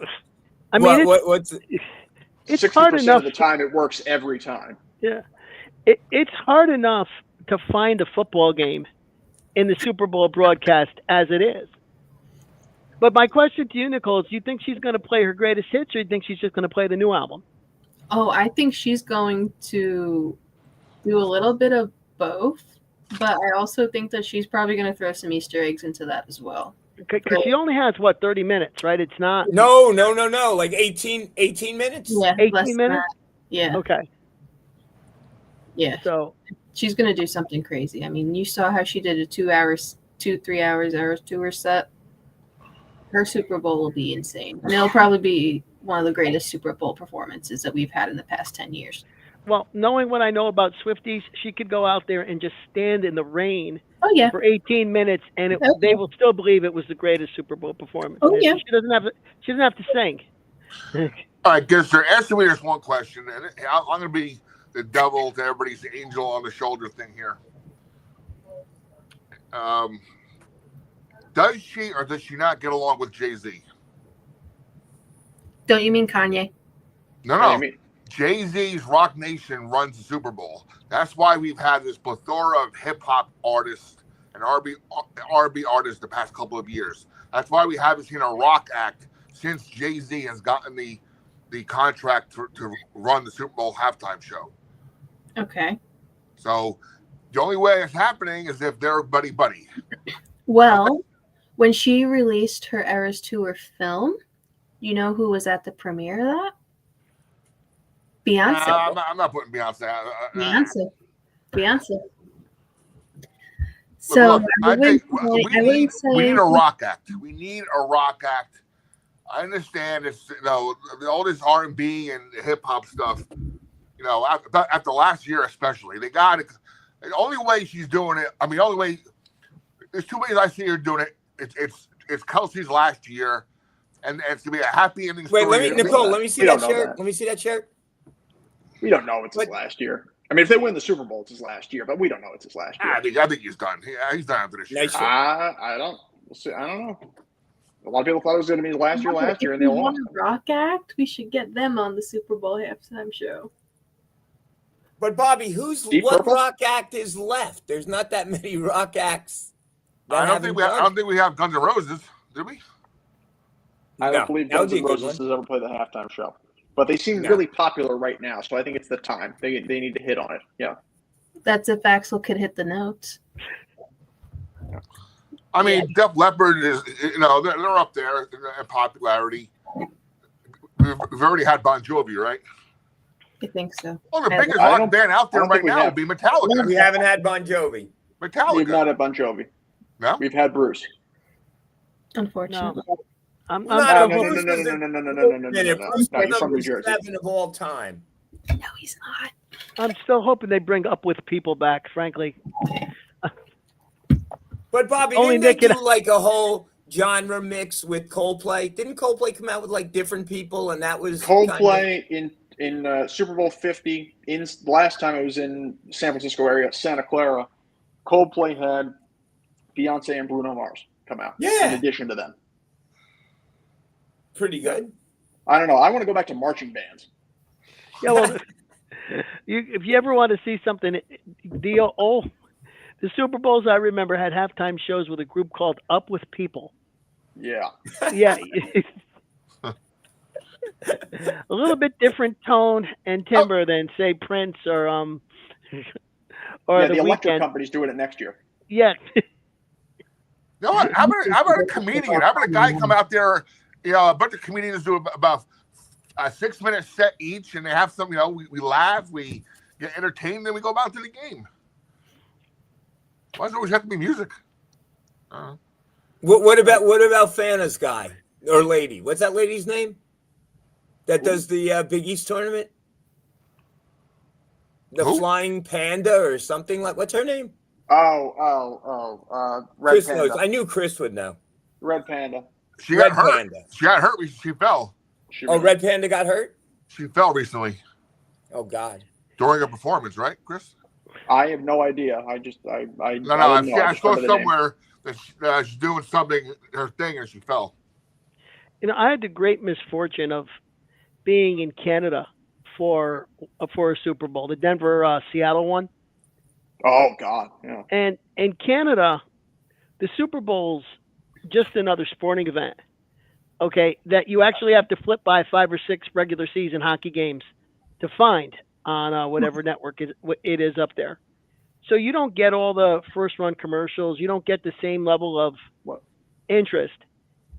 I mean, it's hard 60% enough. of the time it works every time. Yeah, it's hard enough to find a football game in the Super Bowl broadcast as it is. But my question to you, Nicole, is: do you think she's going to play her greatest hits, or do you think she's just going to play the new album? Oh, I think she's going to do a little bit of both, but I also think that she's probably going to throw some Easter eggs into that as well. Because she only has, 30 minutes, right? It's not... No. Like 18 minutes? Yeah. 18 minutes? Yeah. Okay. Yeah. So... she's going to do something crazy. I mean, you saw how she did a 3 hours tour set. Her Super Bowl will be insane. And it'll probably be one of the greatest Super Bowl performances that we've had in the past 10 years. Well, knowing what I know about Swifties, she could go out there and just stand in the rain for 18 minutes, and they will still believe it was the greatest Super Bowl performance. Oh, yeah. She doesn't have to sing. All right, Gister, answer me this one question, and I'm going to be the devil to everybody's angel on the shoulder thing here. Does she or does she not get along with Jay-Z? Don't you mean Kanye? No. Jay-Z's Rock Nation runs the Super Bowl. That's why we've had this plethora of hip-hop artists and R&B artists the past couple of years. That's why we haven't seen a rock act since Jay-Z has gotten the contract to run the Super Bowl halftime show. Okay. So the only way it's happening is if they're buddy-buddy. Well, when she released her Eras Tour film, you know who was at the premiere of that? Beyonce. I'm not putting Beyonce. Beyonce. So look, I think we need a rock act. We need a rock act. I understand it's all this R&B and hip hop stuff. After last year especially, they got it. The only way she's doing it. I mean, the only way. There's two ways I see her doing it. It's Kelsey's last year, and it's gonna be a happy ending story. Wait, Nicole, let me see that shirt. Let me see that shirt. We don't know it's his last year. I mean, if they win the Super Bowl, it's his last year, but we don't know it's his last year. I think he's done. He's done after this year. Nice I don't. We'll see. I don't know. A lot of people thought it was going to be his last year, and they lost. If we want a rock act, we should get them on the Super Bowl halftime show. But Bobby, what rock act is left? There's not that many rock acts. I don't think we have Guns N' Roses, do we? I don't believe Guns N' Roses has ever played the halftime show. But they seem really popular right now, so I think it's the time. They need to hit on it. Yeah. That's if Axel could hit the notes. I mean, Def Leppard is, they're up there in popularity. We've already had Bon Jovi, right? I think so. Well, the biggest rock band out there right now would be Metallica. We haven't had Bon Jovi. Metallica. We've not had Bon Jovi. No? We've had Bruce. Unfortunately. I'm No. He's from New Jersey. 7 of all time. No, he's not. I'm still hoping they bring Up With People back, frankly. But Bobby, Only didn't they Nick do like a whole genre mix with Coldplay? Didn't Coldplay come out with like different people, and that was Coldplay in Super Bowl 50. In last time it was in San Francisco area, Santa Clara. Coldplay had Beyonce and Bruno Mars come out. Yeah. In addition to them. Pretty good. I don't know. I want to go back to marching bands. Yeah, well, if you ever want to see something, the Super Bowls I remember had halftime shows with a group called Up With People. Yeah. Yeah. A little bit different tone and timbre than, say, Prince or the electric Weeknd. company's doing it next year. Yeah. You know what? How about a comedian? How about a guy come out there, a bunch of comedians do about a 6-minute set each, and they have some, we laugh, we get entertained, then we go back to the game. Why does it always have to be music? What about Fana's guy or lady? What's that lady's name? That does the Big East tournament? The Who? Flying Panda or something like. What's her name? Red Chris Panda. knows. I knew Chris would know. Red Panda. She got Red hurt. Panda. She got hurt. She fell. Red Panda got hurt? She fell recently Oh, God. during a performance, right, Chris? I have no idea. I saw somewhere that she's doing something, her thing, and she fell. I had the great misfortune of being in Canada for a Super Bowl, the Denver Seattle one. Oh God, yeah. And in Canada, the Super Bowl's just another sporting event. Okay, that you actually have to flip by 5 or 6 regular season hockey games to find on whatever network it is up there. So you don't get all the first run commercials. You don't get the same level of interest.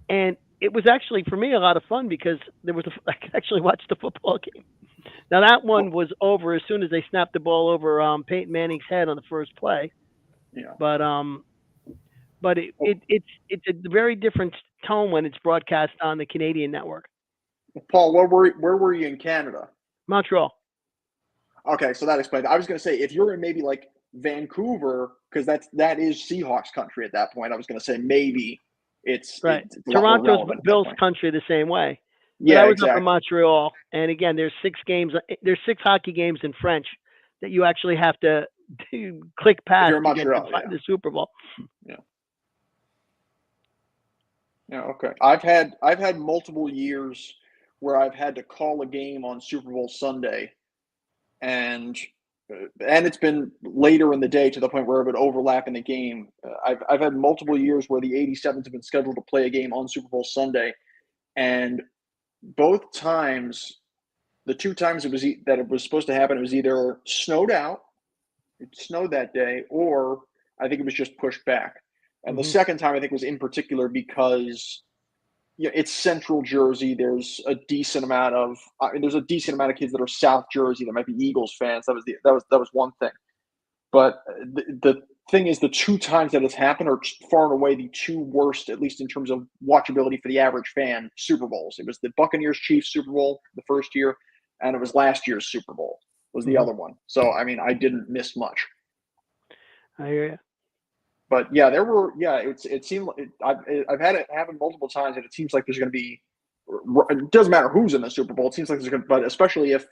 And it was actually, for me, a lot of fun because I could actually watch the football game. Now, that one was over as soon as they snapped the ball over Peyton Manning's head on the first play. Yeah. But it's a very different tone when it's broadcast on the Canadian network. Paul, where were you in Canada? Montreal. Okay, so that explains. I was going to say, if you're in maybe like Vancouver, because that is Seahawks country at that point, I was going to say maybe it's right. It's a lot more Toronto's relevant Bills country the same way. Yeah, I was exactly. up in Montreal, and again, there's 6 games. There's 6 hockey games in French that you actually have to click past You're in to get Montreal, to the Super Bowl. Yeah. Yeah. Okay. I've had multiple years where I've had to call a game on Super Bowl Sunday, and it's been later in the day to the point where it would overlap in the game. I've had multiple years where the 87s have been scheduled to play a game on Super Bowl Sunday, and both times, the 2 times it was supposed to happen, it was either snowed out, it snowed that day, or I think it was just pushed back. And the second time I think was in particular because it's Central Jersey. There's a decent amount of kids that are South Jersey that might be Eagles fans. That was one thing. But the thing is, the 2 times that it's happened are far and away the 2 worst, at least in terms of watchability for the average fan, Super Bowls. It was the Buccaneers-Chiefs Super Bowl the first year, and it was last ye's Super Bowl was the other one. So, I mean, I didn't miss much. I hear you. But yeah, it seemed I've had it happen multiple times, and it seems like there's going to be. It doesn't matter who's in the Super Bowl. It seems like there's going to, but especially if,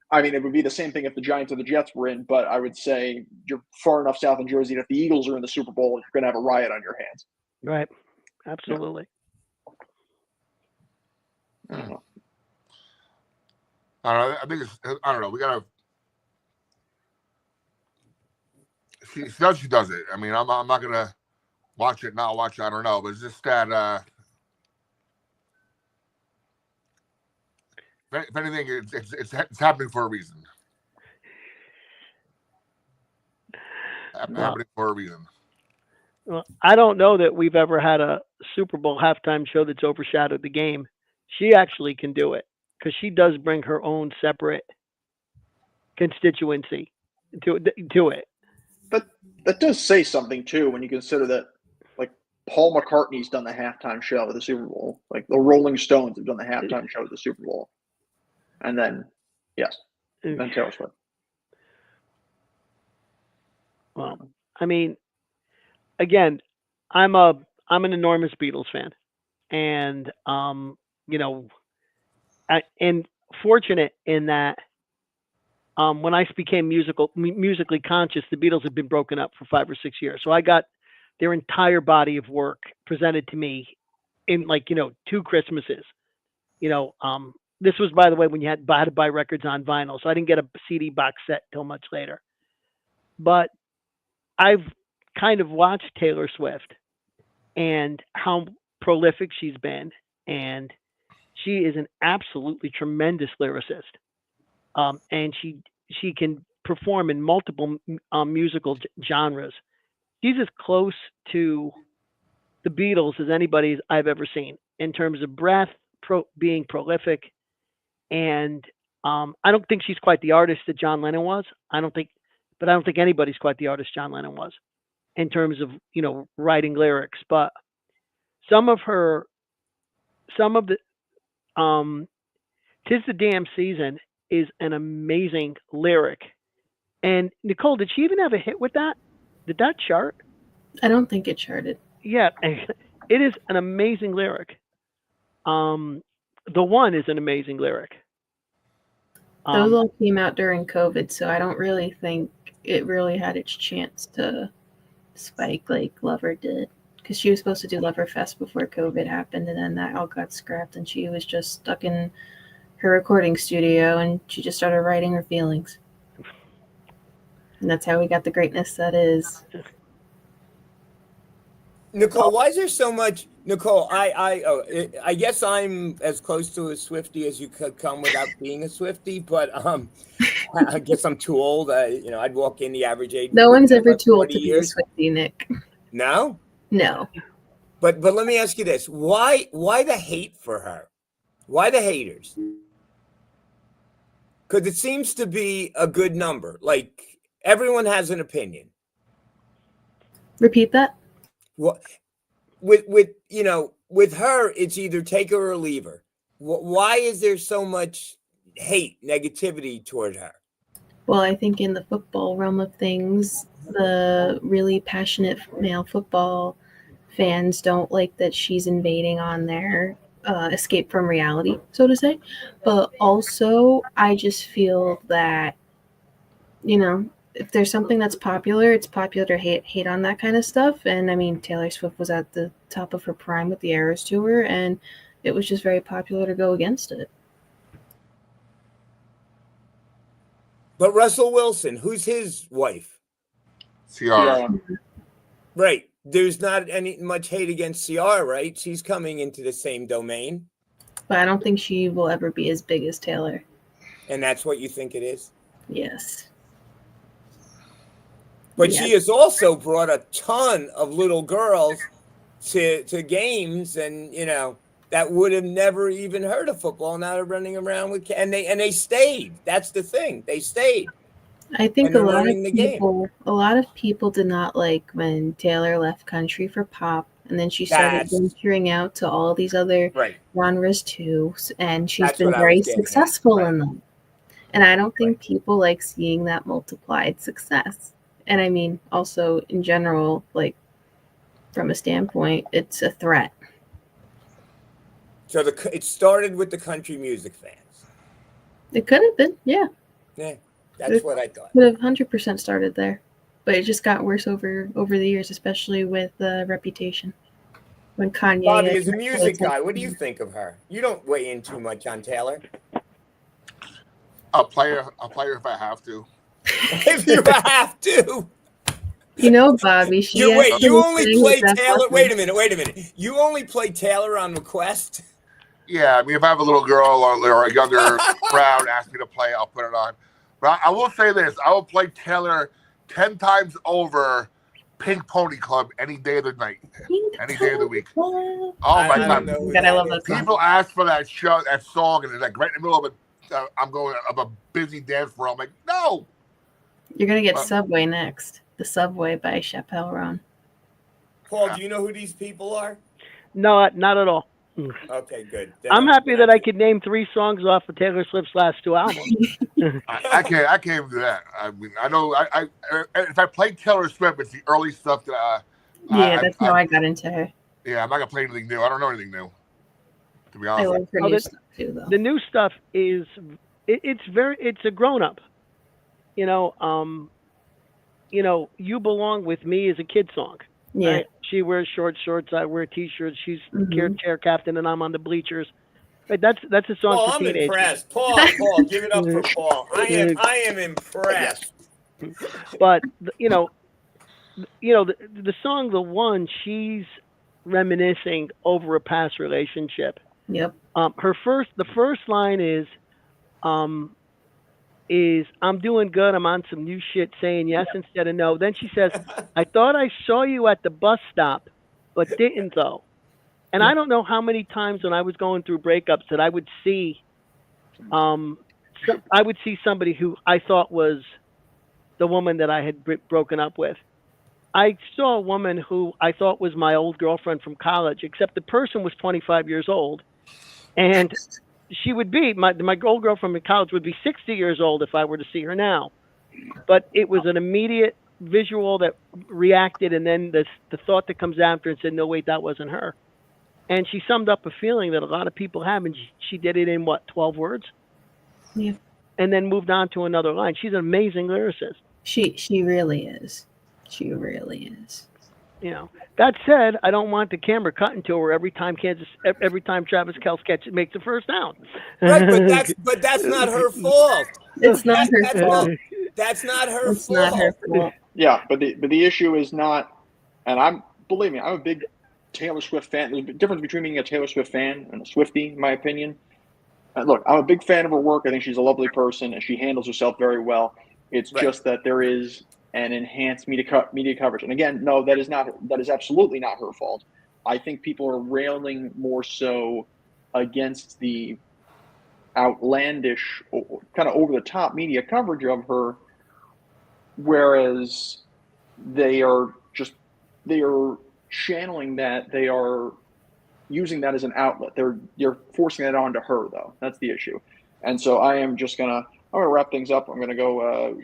I mean, it would be the same thing if the Giants or the Jets were in. But I would say you're far enough south in Jersey that if the Eagles are in the Super Bowl, you're going to have a riot on your hands. Right. Absolutely. I don't know. I don't know. We gotta. She does it. I mean, I'm not gonna watch it, not watch it. I don't know, but it's just that. If anything, it's happening for a reason. Happening for a reason. Well, I don't know that we've ever had a Super Bowl halftime show that's overshadowed the game. She actually can do it because she does bring her own separate constituency to it. But that does say something too when you consider that, like, Paul McCartney's done the halftime show at the Super Bowl. Like the Rolling Stones have done the halftime show at the Super Bowl, and then then Taylor Swift. Well, I mean, again, I'm an enormous Beatles fan, and and fortunate in that when I became musically conscious, the Beatles had been broken up for 5 or 6 years, so I got their entire body of work presented to me in 2 Christmases. This was, by the way, when you had to buy records on vinyl, so I didn't get a CD box set till much later. But I've kind of watched Taylor Swift and how prolific she's been, and she is an absolutely tremendous lyricist. And she can perform in multiple musical genres. She's as close to the Beatles as anybody I've ever seen in terms of breadth, being prolific, and I don't think she's quite the artist that John Lennon was. I don't think anybody's quite the artist John Lennon was in terms of writing lyrics. But some of the "'Tis the Damn Season" is an amazing lyric. And Nicole, did she even have a hit with that? Did that chart? I don't think it charted. Yeah, it is an amazing lyric. The One is an amazing lyric. Those all came out during COVID, so I don't really think it really had its chance to spike like Lover did. Because she was supposed to do Loverfest before COVID happened, and then that all got scrapped, and she was just stuck in her recording studio, and she just started writing her feelings. And that's how we got the greatness that is. Nicole, why is there so much? Nicole, I guess I'm as close to a Swiftie as you could come without being a Swiftie, but I guess I'm too old. I'd walk in the average age. No one's ever too old to be a Swiftie, Nick. No? No. But let me ask you this: why the hate for her? Why the haters? Because it seems to be a good number. Like everyone has an opinion. Repeat that. Well, with her, it's either take her or leave her. Why is there so much hate, negativity toward her? Well, I think in the football realm of things, the really passionate male football fans don't like that she's invading on their escape from reality, so to say. But also, I just feel that, if there's something that's popular, it's popular to hate on that kind of stuff. And I mean, Taylor Swift was at the top of her prime with the Eras Tour, and it was just very popular to go against it. But Russell Wilson, who's his wife? Ciara. Right. There's not much hate against Ciara, right? She's coming into the same domain. But I don't think she will ever be as big as Taylor. And that's what you think it is? Yes. But she has also brought a ton of little girls to games, and that would have never even heard of football. Now they're running around with, and they stayed. That's the thing; they stayed. I think a lot of people did not like when Taylor left country for pop, and then she started venturing out to all these other genres too, and she's been very successful in them. And I don't think people like seeing that multiplied success. And I mean, also in general, like from a standpoint, it's a threat. So it started with the country music fans. It could have been, yeah. Yeah, that's what I thought. Could have 100% started there, but it just got worse over the years, especially with Reputation. When Kanye. Bobby is a music guy. What do you think of her? You don't weigh in too much on Taylor. I'll play her if I have to. If you have to. Bobby, you only play Taylor. Wait a minute. You only play Taylor on request? Yeah, I mean, if I have a little girl or a younger crowd ask me to play, I'll put it on. But I will say this: I will play Taylor 10 times over Pink Pony Club any day of the night, any day of the week. What? Oh my I God! don't know who God, I that love is. that song. People ask for that song, and it's like right in the middle of a busy dance floor. I'm like, no. You're gonna get Subway next. The Subway by Chappelle Roan. Paul, do you know who these people are? No, not at all. Okay, good. Then I'm happy that I could name 3 songs off of Taylor Swift's last 2 albums. I can't even do that. I mean, I know. I if I play Taylor Swift, it's the early stuff that. That's how I got into her. Yeah, I'm not gonna play anything new. I don't know anything new. To be I honest. love her new stuff too, though. The new stuff is it's a grown up. You know, You Belong With Me is a kid song. Yeah. Right? She wears short shorts, I wear t-shirts. She's chair captain, and I'm on the bleachers. Right? That's a song Paul, for I'm teenagers. impressed. Paul, give it up for Paul. I am impressed. But the song, The One, she's reminiscing over a past relationship. Yep. The first line is I'm doing good. I'm on some new shit, saying yes instead of no. Then she says, I thought I saw you at the bus stop, but didn't though. And I don't know how many times when I was going through breakups that I would see somebody who I thought was the woman that I had broken up with. I saw a woman who I thought was my old girlfriend from college, except the person was 25 years old. And she would be, my old girlfriend in college would be 60 years old if I were to see her now. But it was an immediate visual that reacted, and then the thought that comes after and said, no, wait, that wasn't her. And she summed up a feeling that a lot of people have, and she did it in, 12 words? Yeah. And then moved on to another line. She's an amazing lyricist. She really is. She really is. That said, I don't want the camera cutting to her every time Travis Kelce makes the first down. Right, but that's not her fault. It's not her fault. That's not her It's fault. not her fault. Yeah, but the issue is not, and believe me, I'm a big Taylor Swift fan. There's a difference between being a Taylor Swift fan and a Swiftie, in my opinion. Look, I'm a big fan of her work. I think she's a lovely person, and she handles herself very well. It's just that there is an enhanced media coverage. And again, no, that is absolutely not her fault. I think people are railing more so against the outlandish, kind of over the top media coverage of her, whereas they are channeling that, they are using that as an outlet. They're forcing that onto her, though. That's the issue. And so I'm gonna wrap things up. I'm gonna go.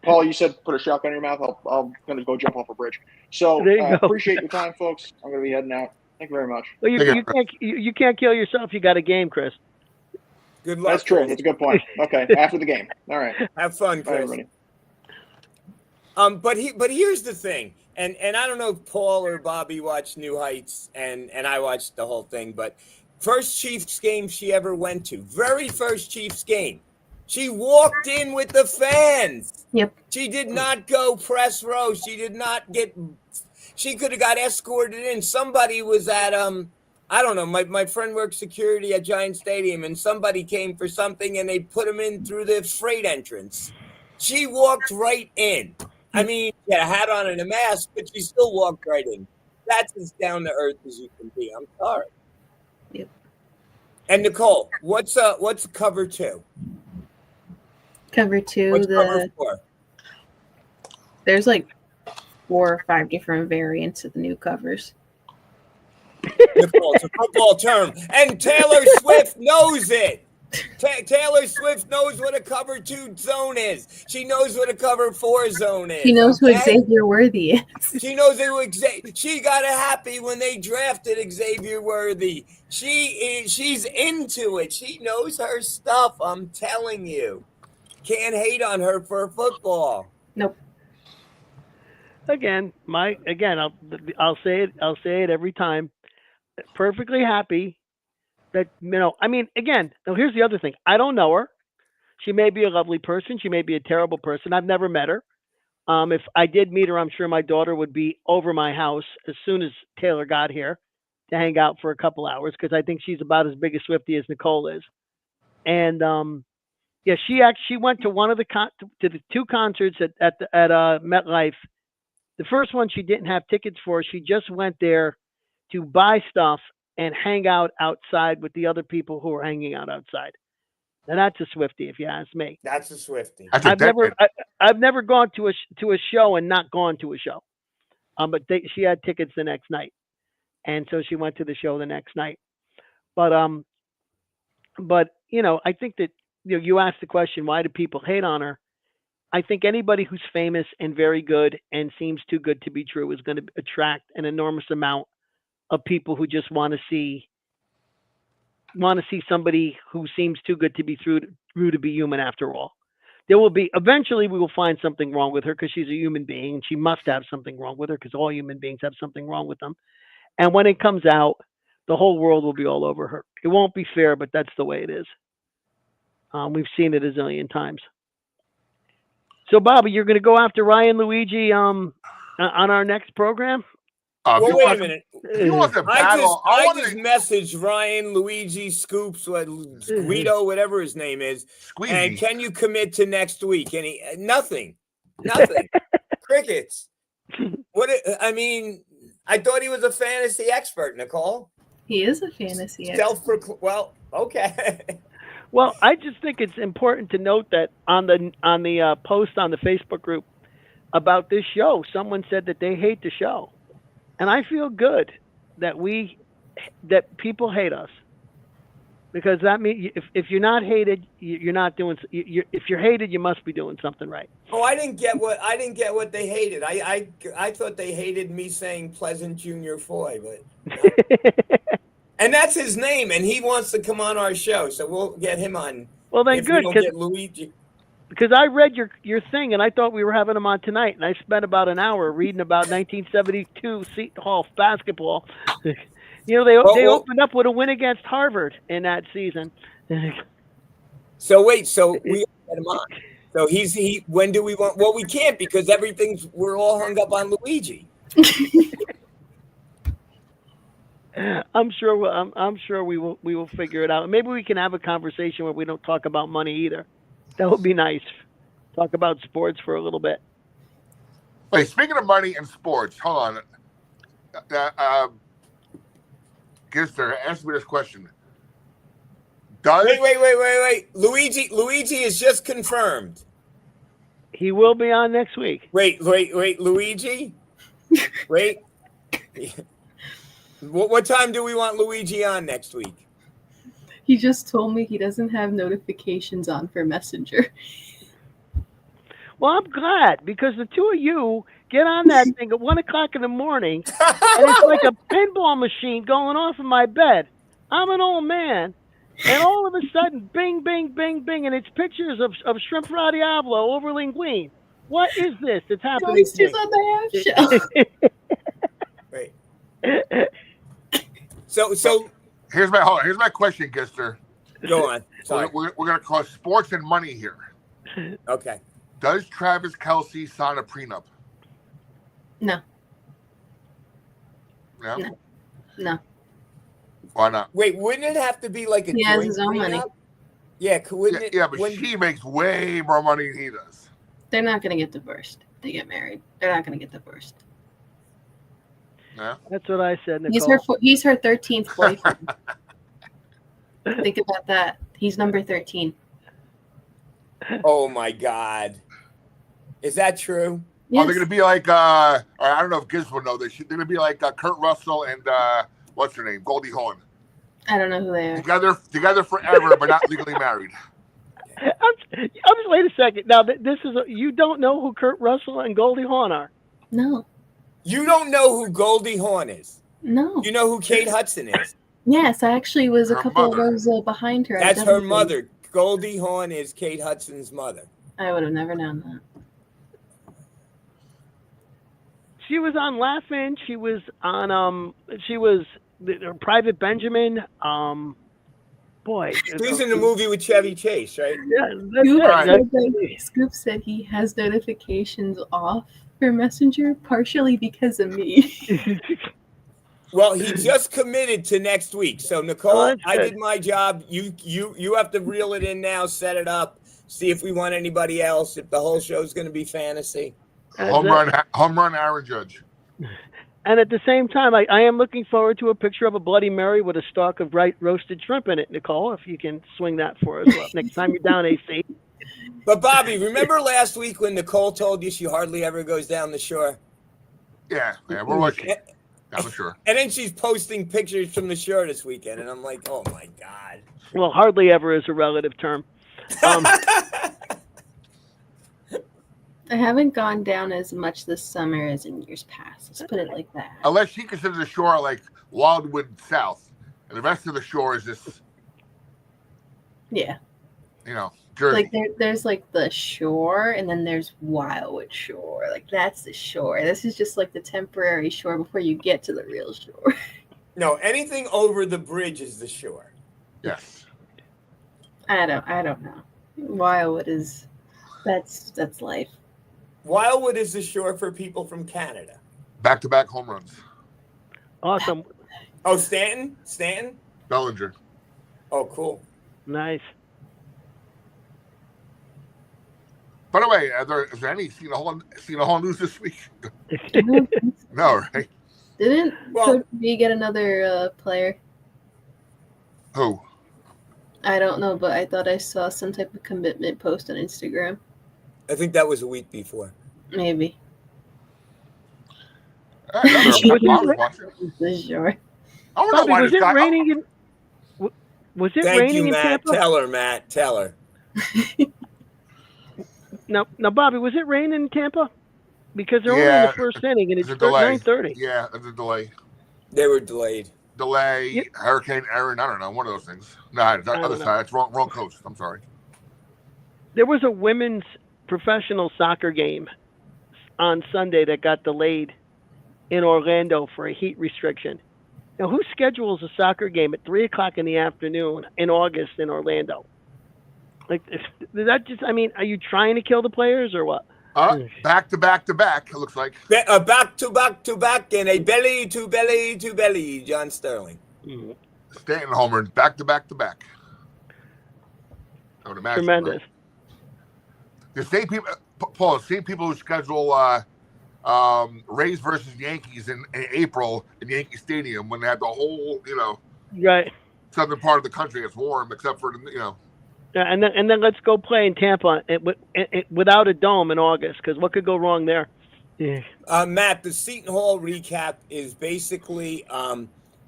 Paul, you said put a shotgun in your mouth. I'm gonna go jump off a bridge. So appreciate your time, folks. I'm gonna be heading out. Thank you very much. Well, you can't kill yourself. You got a game, Chris. Good luck. That's true. That's a good point. Okay, after the game. All right. Have fun, Chris. Bye, everybody. But here's the thing, and I don't know if Paul or Bobby watched New Heights, and I watched the whole thing, but first Chiefs game she ever went to, very first Chiefs game, she walked in with the fans. Yep. She did not go press row. She could have got escorted in. Somebody was at I don't know, my friend worked security at Giant Stadium, and somebody came for something, and they put him in through the freight entrance. She walked right in. I mean, she had a hat on and a mask, but she still walked right in. That's as down to earth as you can be. I'm sorry. Yep. And Nicole, what's cover 2? Cover 2. What's cover 4? There's like 4 or 5 different variants of the new covers. Nicole, it's a football term, and Taylor Swift knows it. Taylor Swift knows what a cover 2 zone is. She knows what a cover 4 zone is. She knows who Xavier Worthy is. She knows who She got happy when they drafted Xavier Worthy. She's into it. She knows her stuff. I'm telling you, can't hate on her for football. Nope. Again, I'll say it every time. Perfectly happy that, I mean, again, now here's the other thing. I don't know her. She may be a lovely person. She may be a terrible person. I've never met her. If I did meet her, I'm sure my daughter would be over my house as soon as Taylor got here to hang out for a couple hours, because I think she's about as big a Swiftie as Nicole is. And she went to one of the 2 concerts at MetLife The first one she didn't have tickets for. She just went there to buy stuff and hang out outside with the other people who were hanging out outside. Now that's a Swiftie, if you ask me. That's a Swiftie. That's a I've never gone to a show and not gone to a show. But she had tickets the next night, and so she went to the show the next night. But you know, I think that you asked the question, why do people hate on her? I think anybody who's famous and very good and seems too good to be true is going to attract an enormous amount of people who just want to see somebody who seems too good to be true to be human after all. There will be, eventually we will find something wrong with her because she's a human being and she must have something wrong with her because all human beings have something wrong with them. And when it comes out, the whole world will be all over her. It won't be fair, but that's the way it is. We've seen it a zillion times. So, Bobby, you're going to go after Ryan Luigi on our next program? Well, wait a minute. If you want to battle, I just messaged Ryan, Luigi, Scoops, Guido, whatever his name is. Squeezy. And can you commit to next week? And nothing. Crickets. I mean, I thought he was a fantasy expert, Nicole. He is a fantasy expert. Well, okay. Well, I just think it's important to note that on the post on the Facebook group about this show, someone said that they hate the show. And I feel good that people hate us, because that means if you're not hated, you're not doing. If you're hated, you must be doing something right. Oh, I didn't get what they hated. I thought they hated me saying Pleasant Junior Foy, but and that's his name, and he wants to come on our show, so we'll get him on. Well, then good, Luigi. Because I read your thing, and I thought we were having him on tonight, and I spent about an hour reading about 1972 Seton Hall Basketball. They opened up with a win against Harvard in that season. So we get him on. So when do we want? Well, we can't because we're all hung up on Luigi. I'm sure we will figure it out. Maybe we can have a conversation where we don't talk about money either. That would be nice. Talk about sports for a little bit. Wait, speaking of money and sports, hold on. Gister, ask me this question. Wait. Luigi is just confirmed. He will be on next week. Wait, Luigi? Wait. What time do we want Luigi on next week? He just told me he doesn't have notifications on for Messenger. Well, I'm glad, because the two of you get on that thing at 1 o'clock in the morning, and it's like a pinball machine going off in my bed. I'm an old man, and all of a sudden, bing, bing, bing, bing, and it's pictures of shrimp fra diavolo over linguine. What is this that's happening? He's just on the half show. Wait. So here's my question, Gister. Go on. Sorry. We're going to call sports and money here. Okay. Does Travis Kelce sign a prenup? No. No? No. Why not? Wait, wouldn't it have to be like a He has his own money. Yeah, wouldn't it? Yeah, but she makes way more money than he does. They're not going to get divorced. They get married. They're not going to get divorced. Yeah. That's what I said, Nicole. He's her 13th boyfriend. Think about that. He's number 13. Oh my God. Is that true? Yes. Oh, they're going to be like, I don't know if Giz will know this. They're going to be like Kurt Russell and, what's her name? Goldie Hawn. I don't know who they are. Together forever, but not legally married. Wait a second. Now, you don't know who Kurt Russell and Goldie Hawn are? No. You don't know who Goldie Hawn is? No. You know who Kate Hudson is? Yes, I actually was a couple mother. of rows behind her. That's her mother. Goldie Hawn is Kate Hudson's mother. I would have never known that. She was on Laugh-In. She was on Private Benjamin. Boy. She's in the movie with Chevy Chase, right? Yeah, Scoop said he has notifications off for Messenger partially because of me. Well, he just committed to next week. So Nicole, I good. did my job. You have to reel it in now, set it up, see if we want anybody else, if the whole show's going to be fantasy. Home run, Aaron Judge. And at the same time, I am looking forward to a picture of a Bloody Mary with a stalk of roasted shrimp in it, Nicole, if you can swing that for us next time you're down AC. But Bobby, remember last week when Nicole told you she hardly ever goes down the shore? Yeah, where was she? Down the shore. And then she's posting pictures from the shore this weekend, and I'm like, oh my God. Well, hardly ever is a relative term. I haven't gone down as much this summer as in years past. Let's put it like that. Unless she considers the shore like Wildwood South, and the rest of the shore is just, Yeah. Jersey. Like there's like the shore, and then there's Wildwood Shore. Like that's the shore. This is just like the temporary shore before you get to the real shore. No, anything over the bridge is the shore. Yes. I don't know. Wildwood is that's life. Wildwood is the shore for people from Canada. Back-to-back home runs. Awesome. Oh, Stanton? Bellinger. Oh, cool. Nice. By the way, is there any Seton Hall news this week? No, right? Didn't Coach B get another player? Who? I don't know, but I thought I saw some type of commitment post on Instagram. I think that was a week before. Maybe. Was it Sure. Bobby, was it raining in? Was it Thank raining you, in Matt. Tampa? Matt. Tell her. Now, Bobby, was it raining in Tampa? Because they're only in the first inning, and it's 9:30. Yeah, there's a delay. They were delayed. Yep. Hurricane Aaron. I don't know. One of those things. No, other side. That's wrong coast. I'm sorry. There was a women's professional soccer game on Sunday that got delayed in Orlando for a heat restriction. Now, who schedules a soccer game at 3:00 in the afternoon in August in Orlando? Like, is that just? I mean, are you trying to kill the players or what? Back to back to back. It looks like back to back to back, and a belly to belly to belly. John Sterling. Mm-hmm. Stanton homer back to back to back. I would imagine. Tremendous. Right? The same people, Paul. The same people who schedule Rays versus Yankees in April in Yankee Stadium when they had the whole right southern part of the country. It's warm except for Yeah, and then let's go play in Tampa without a dome in August, because what could go wrong there? Yeah. Matt, the Seton Hall recap is basically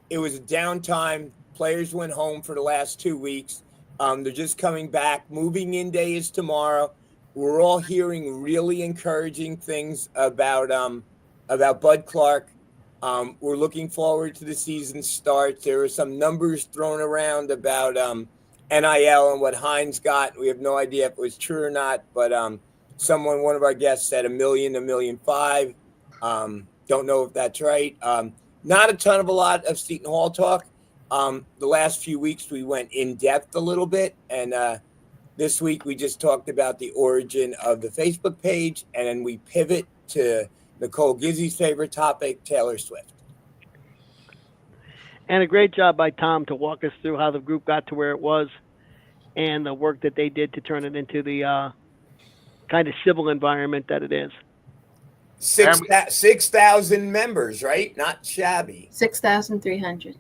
it was a downtime. Players went home for the last 2 weeks. They're just coming back. Moving in day is tomorrow. We're all hearing really encouraging things about Bud Clark. We're looking forward to the season start. There are some numbers thrown around about NIL and what Hines got. We have no idea if it was true or not, but one of our guests said $1 million, $1.5 million. Don't know if that's right. Not a lot of Seton Hall talk. The last few weeks we went in depth a little bit, and this week we just talked about the origin of the Facebook page, and then we pivot to Nicole Gizzy's favorite topic, Taylor Swift. And a great job by Tom to walk us through how the group got to where it was and the work that they did to turn it into the kind of civil environment that it is. 6,000 members, right? Not shabby. 6,300.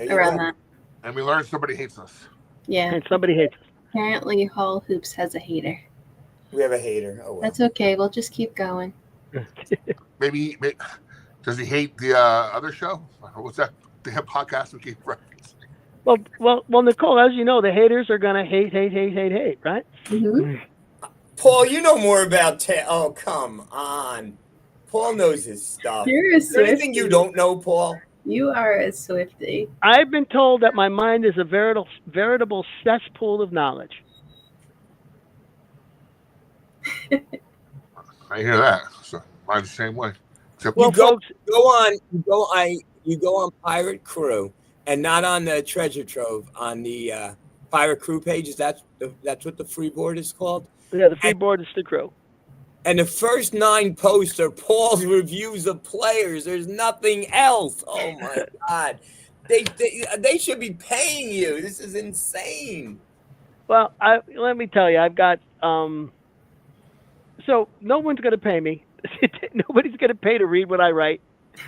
Around that. And we learned somebody hates us. Yeah. And somebody hates us. Apparently, Hall Hoops has a hater. We have a hater. Oh, well. That's okay. We'll just keep going. Maybe does he hate the other show? What's that? The podcast we keep referencing. Well, Nicole, as you know, the haters are gonna hate, right? Mm-hmm. Paul, you know more about oh, come on. Paul knows his stuff. You're a Is there anything Swiftie. you don't know, Paul? You are a Swiftie. I've been told that my mind is a veritable cesspool of knowledge. I hear that. So mine's the same way. Except Well, folks, You go on Pirate Crew, and not on the Treasure Trove, on the Pirate Crew page. That's what the freeboard is called. yeah, the freeboard is the crew. And the first 9 posts are Paul's reviews of players. There's nothing else. Oh my God, they should be paying you. This is insane. Well, let me tell you, I've got so no one's going to pay me. Nobody's going to pay to read what I write.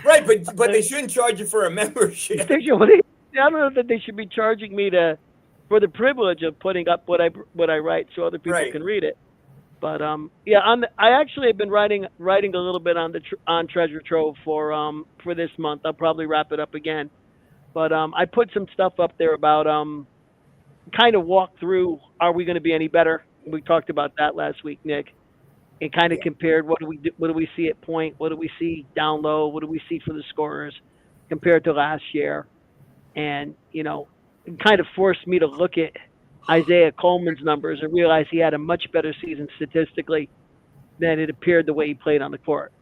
Right, but they shouldn't charge you for a membership. I don't know that they should be charging me for the privilege of putting up what I write so other people can read it. But yeah, I actually have been writing a little bit on Treasure Trove for this month. I'll probably wrap it up again. But I put some stuff up there about kind of walk through, are we going to be any better? We talked about that last week, Nick, and kind of compared what do we see at point, what do we see down low, what do we see for the scorers compared to last year, and it kind of forced me to look at Isaiah Coleman's numbers and realize he had a much better season statistically than it appeared the way he played on the court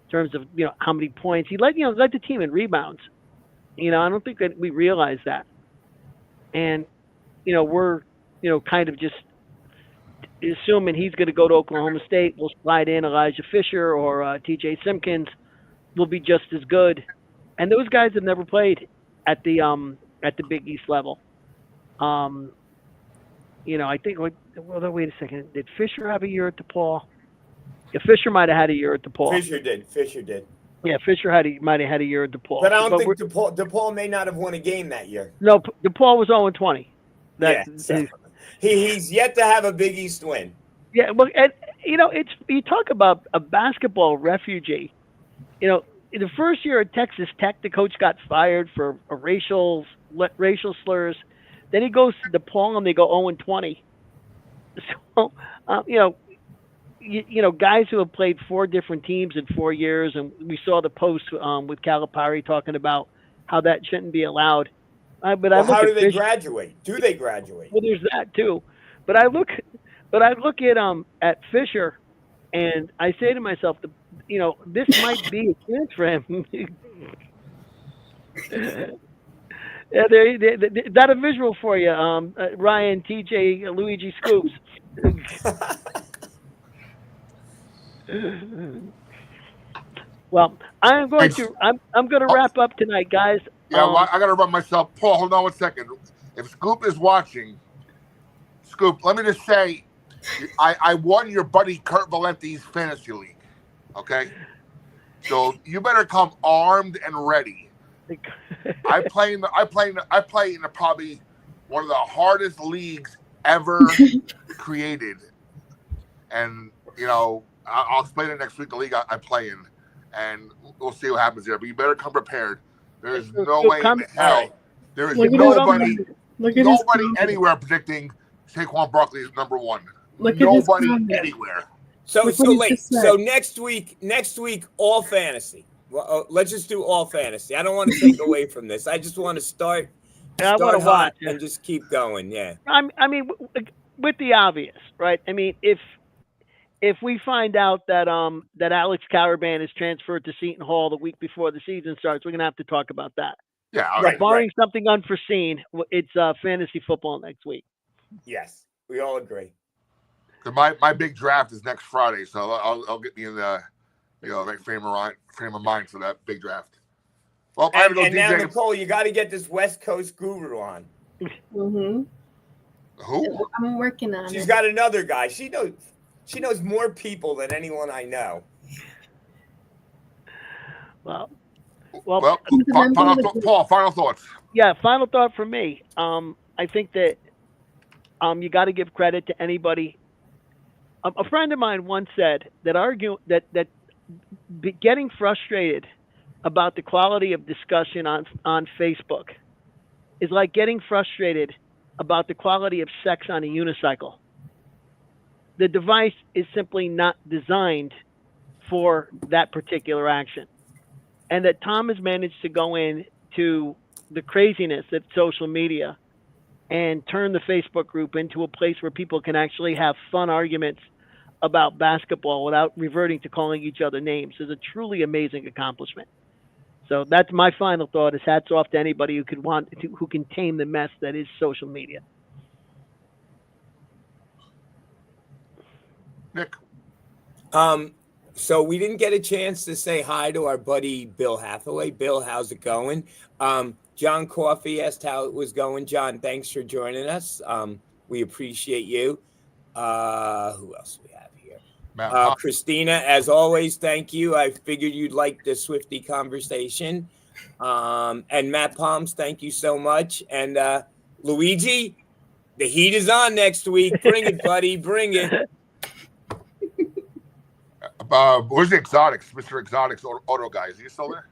in terms of how many points he led the team in rebounds. I don't think that we realize that, and we're kind of just assuming he's going to go to Oklahoma State. We'll slide in Elijah Fisher or T.J. Simpkins. Will be just as good, and those guys have never played at the Big East level. I think. Well, wait a second. Did Fisher have a year at DePaul? Yeah, Fisher might have had a year at DePaul. Fisher did. Yeah, Fisher might have had a year at DePaul. But I don't think DePaul may not have won a game that year. No, DePaul was 0-20. He's yet to have a Big East win. Yeah, well, and it's you talk about a basketball refugee. In the first year at Texas Tech, the coach got fired for racial slurs. Then he goes to DePaul and they go 0-20. So, guys who have played 4 different teams in 4 years, and we saw the post with Calipari talking about how that shouldn't be allowed. But how do they graduate? Do they graduate? Well, there's that too. But I look at Fisher, and I say to myself, this might be a chance for him. Yeah, that a visual for you, Ryan, TJ, Luigi Scoops. Well, I'm going to wrap up tonight, guys. Yeah, I got to run myself. Paul, hold on 1 second. If Scoop is watching, Scoop, let me just say, I won your buddy Kurt Valenti's fantasy league. Okay, so you better come armed and ready. I play in probably one of the hardest leagues ever created, and I'll explain it next week. The league I play in, and we'll see what happens there. But you better come prepared. There is no way in hell there is nobody anywhere predicting Saquon Barkley is number 1. Nobody anywhere. So next week all fantasy. Well, let's just do all fantasy. I don't want to take away from this. I just want to start hot and just keep going. Yeah. I mean, with the obvious, right? I mean, if we find out that Alex Caravan is transferred to Seton Hall the week before the season starts, we're gonna have to talk about that. Yeah. Right, barring something unforeseen, it's fantasy football next week. Yes, we all agree. My big draft is next Friday, so I'll get me in the right frame of mind for that big draft. Well, I have to go. Now, Nicole, you got to get this West Coast guru on. Mm-hmm. Who? I'm working on it. She's got another guy. She knows more people than anyone I know. Well. Final thoughts. Yeah, final thought from me. I think that you got to give credit to anybody. A friend of mine once said that getting frustrated about the quality of discussion on Facebook is like getting frustrated about the quality of sex on a unicycle. The device is simply not designed for that particular action. And that Tom has managed to go into the craziness of social media and turn the Facebook group into a place where people can actually have fun arguments about basketball without reverting to calling each other names is a truly amazing accomplishment. So that's my final thought. Is hats off to anybody who can tame the mess that is social media. Nick. So we didn't get a chance to say hi to our buddy Bill Hathaway. Bill, how's it going? John Coffey asked how it was going. John, thanks for joining us. We appreciate you. Who else we have here? Matt Pop. Christina, as always, thank you. I figured you'd like the Swifty conversation. And Matt Palms, thank you so much. And Luigi, the heat is on next week. Bring it, buddy. Bring it. Where's the Exotics? Mr. Exotics Auto Guy. Is he still there?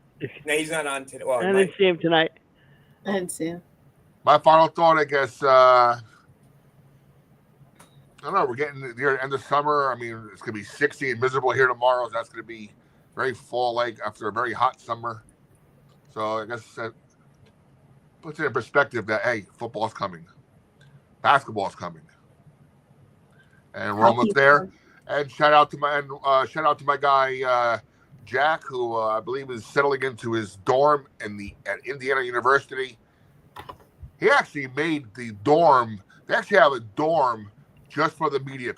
No, he's not on today. Well, I didn't see him tonight. I didn't see him. My final thought, I guess, I don't know. We're getting near the end of summer. I mean, it's going to be 60 and miserable here tomorrow. So that's going to be very fall-like after a very hot summer. So I guess that puts it in perspective that, hey, football's coming. Basketball's coming. And we're almost there. And shout out to my guy, Jack, who I believe is settling into his dorm at Indiana University. He actually made the dorm. They actually have a dorm just for the media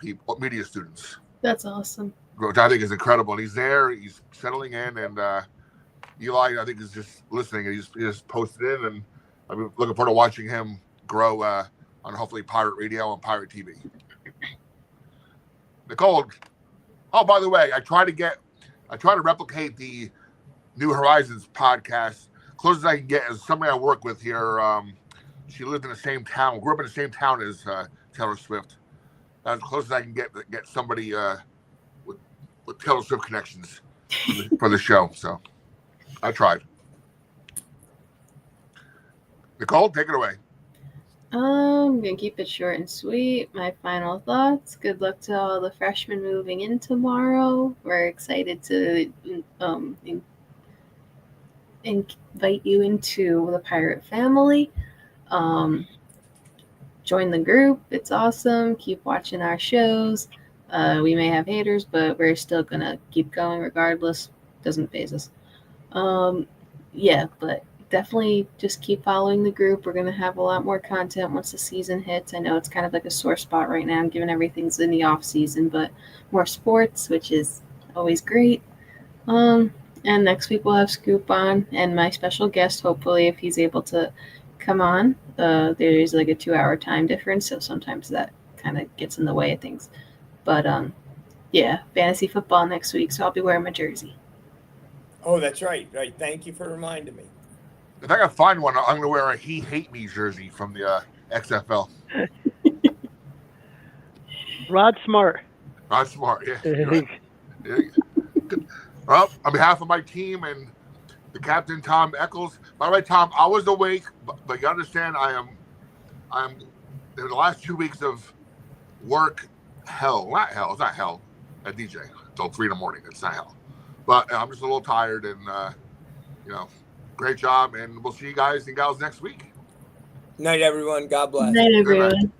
students. That's awesome. Which I think is incredible. And he's there. He's settling in, and Eli, I think, is just listening, and he just posted in, and I'm looking forward to watching him grow on hopefully Pirate Radio and Pirate TV. Nicole. Oh, by the way, I try to replicate the New Horizons podcast close as I can get. As somebody I work with here, she lived in the same town, grew up in the same town as Taylor Swift. As close as I can get somebody with Taylor Swift connections for the show. So I tried. Nicole, take it away. I'm gonna keep it short and sweet. My final thoughts. Good luck to all the freshmen moving in tomorrow. We're excited to invite you into the Pirate family. Join the group. It's awesome. Keep watching our shows. We may have haters, but we're still gonna keep going regardless. Doesn't faze us. But definitely just keep following the group. We're going to have a lot more content once the season hits. I know it's kind of like a sore spot right now, given everything's in the off season, but more sports, which is always great. And next week we'll have Scoop on and my special guest, hopefully, if he's able to come on. There's like a 2-hour time difference, so sometimes that kind of gets in the way of things. But fantasy football next week, so I'll be wearing my jersey. Oh, that's right. Right. Thank you for reminding me. If I can find one, I'm going to wear a He Hate Me jersey from the XFL. Rod Smart. Rod Smart, yeah. Right. Yeah. Well, on behalf of my team and the captain, Tom Eccles. By the way, Tom, I was awake, but you understand I'm in the last 2 weeks of work, hell. Not hell. It's not hell at DJ until 3 a.m. It's not hell. But I'm just a little tired and, great job, and we'll see you guys and gals next week. Night, everyone. God bless. Night, everyone.